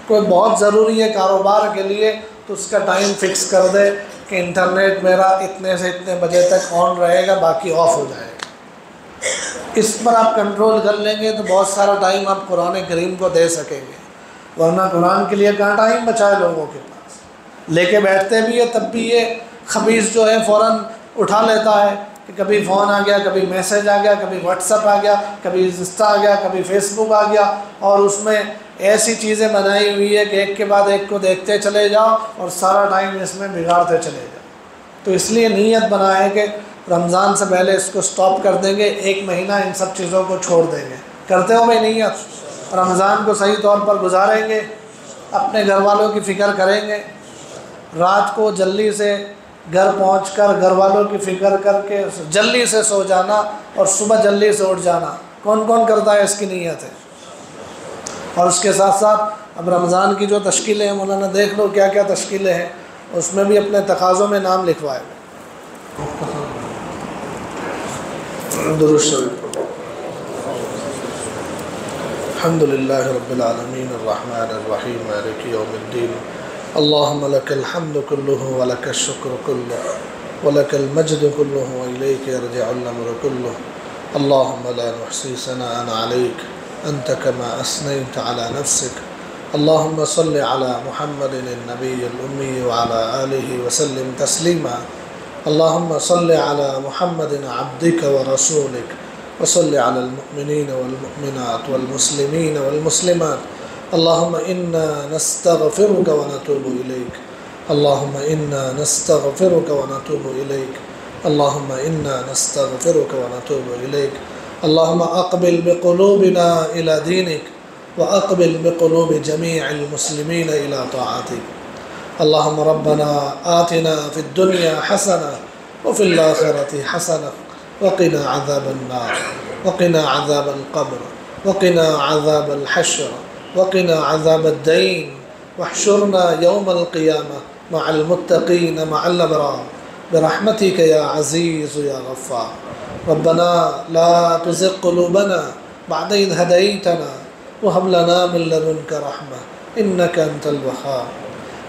کوئی بہت ضروری ہے کاروبار کے لیے تو اس کا ٹائم فکس کر دے کہ انٹرنیٹ میرا اتنے سے اتنے بجے تک آن رہے گا، باقی آف ہو جائے گا۔ اس پر آپ کنٹرول کر لیں گے تو بہت سارا ٹائم آپ قرآن کریم کو دے سکیں گے، ورنہ قرآن کے لیے کہاں ٹائم بچائے لوگوں کے پاس۔ لے کے بیٹھتے بھی ہے تب بھی یہ خبیث جو ہے فوراً اٹھا لیتا ہے کہ کبھی فون آ گیا، کبھی میسیج آ گیا، کبھی واٹس ایپ آ گیا، کبھی انسٹا آ گیا، کبھی فیس بک آ گیا، اور اس میں ایسی چیزیں بنائی ہوئی ہے کہ ایک کے بعد ایک کو دیکھتے چلے جاؤ اور سارا ٹائم اس میں بگاڑتے چلے جاؤ۔ تو اس لیے نیت بنائیں کہ رمضان سے پہلے اس کو سٹاپ کر دیں گے، 1 مہینہ ان سب چیزوں کو چھوڑ دیں گے۔ کرتے ہو بھائی نیت؟ رمضان کو صحیح طور پر گزاریں گے، اپنے گھر والوں کی فکر کریں گے، رات کو جلدی سے گھر پہنچ کر گھر والوں کی فکر کر کے جلدی سے سو جانا اور صبح جلدی سے اٹھ جانا۔ کون کون کرتا ہے اس کی نیت ہے؟ اور اس کے ساتھ ساتھ اب رمضان کی جو تشکیلیں ہیں مولانا دیکھ لو کیا کیا تشکیلیں ہیں، اس میں بھی اپنے تقاضوں میں نام لکھوائے. درود شریف. الحمد للہ رب العالمین الرحمن الرحیم مالک یوم الدین. اللہم لک الحمد کلہ ولک الشکر کلہ ولک المجد کلہ وإلیک یرجع الامر کلہ. اللہم لا نحصی ثناء علیک انت کما اثنیت علی نفسک. اللہم صل علی محمد النبی الامی وعلی آلہ وسلم تسلیما. اللہم صل علی محمد عبدک ورسولک وصل علی المؤمنین والمؤمنات والمسلمین والمسلمات. اللہم انا نستغفرک ونتوب الیک. اللہم انا نستغفرک ونتوب الیک. اللہم انا نستغفرک ونتوب الیک. اللہم اقبل بقلوبنا الى دینک واقبل بقلوب جمیع المسلمین الى طاعتک. اللہم ربنا آتنا فی الدنیا حسنہ وفی الآخرة حسنہ وقنا عذاب النار وقنا عذاب القبر وقنا عذاب الحشر وقنا عذاب الدين واحشرنا يوم القيامة مع المتقين مع الأبرار برحمتك يا عزيز يا غفار. ربنا لا تزغ قلوبنا بعد إذ هديتنا وهب لنا من لدنك رحمة إنك أنت الوهاب.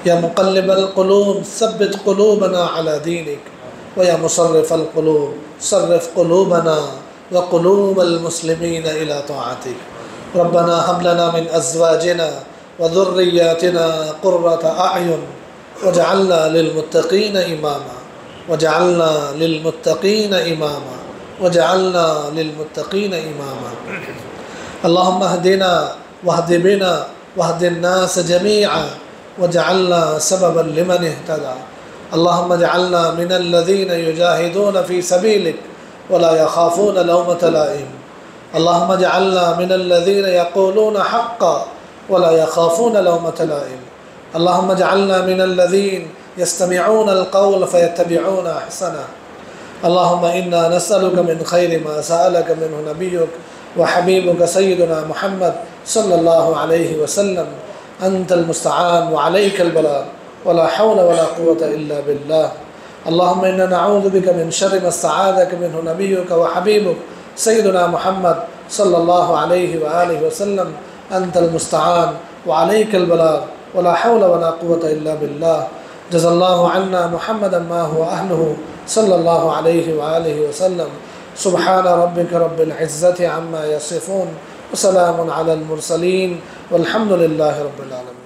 يا مقلب القلوب ثبت قلوبنا على دينك ويا مصرف القلوب صرف قلوبنا وقلوب المسلمين إلى طاعتك. ربنا هب لنا من أزواجنا وذرياتنا قرة أعين واجعلنا للمتقين إماما واجعلنا للمتقين إماما واجعلنا للمتقين إماما. اللهم اهدنا واهد بنا واهد الناس جميعا واجعلنا سببا لمن اهتدى. اللهم اجعلنا من الذين يجاهدون في سبيلك ولا يخافون لومة لائم. اللهم اجعلنا من الذين يقولون حقا ولا يخافون لومة لائم. اللهم اجعلنا من الذين يستمعون القول فيتبعون أحسنه. اللهم إنا نسألك من خير ما سألك منه نبيك وحبيبك سيدنا محمد صلى الله عليه وسلم. أنت المستعان وعليك البلاغ ولا حول ولا قوة إلا بالله. اللهم إنا نعوذ بك من شر ما استعاذك منه نبيك وحبيبك سيدنا محمد صلى الله عليه وآله وسلم. أنت المستعان وعليك البلاغ ولا حول ولا قوة إلا بالله. جزا الله عنا محمدا ما هو أهله صلى الله عليه وآله وسلم. سبحان ربك رب العزة عما يصفون وسلام على المرسلين والحمد لله رب العالمين.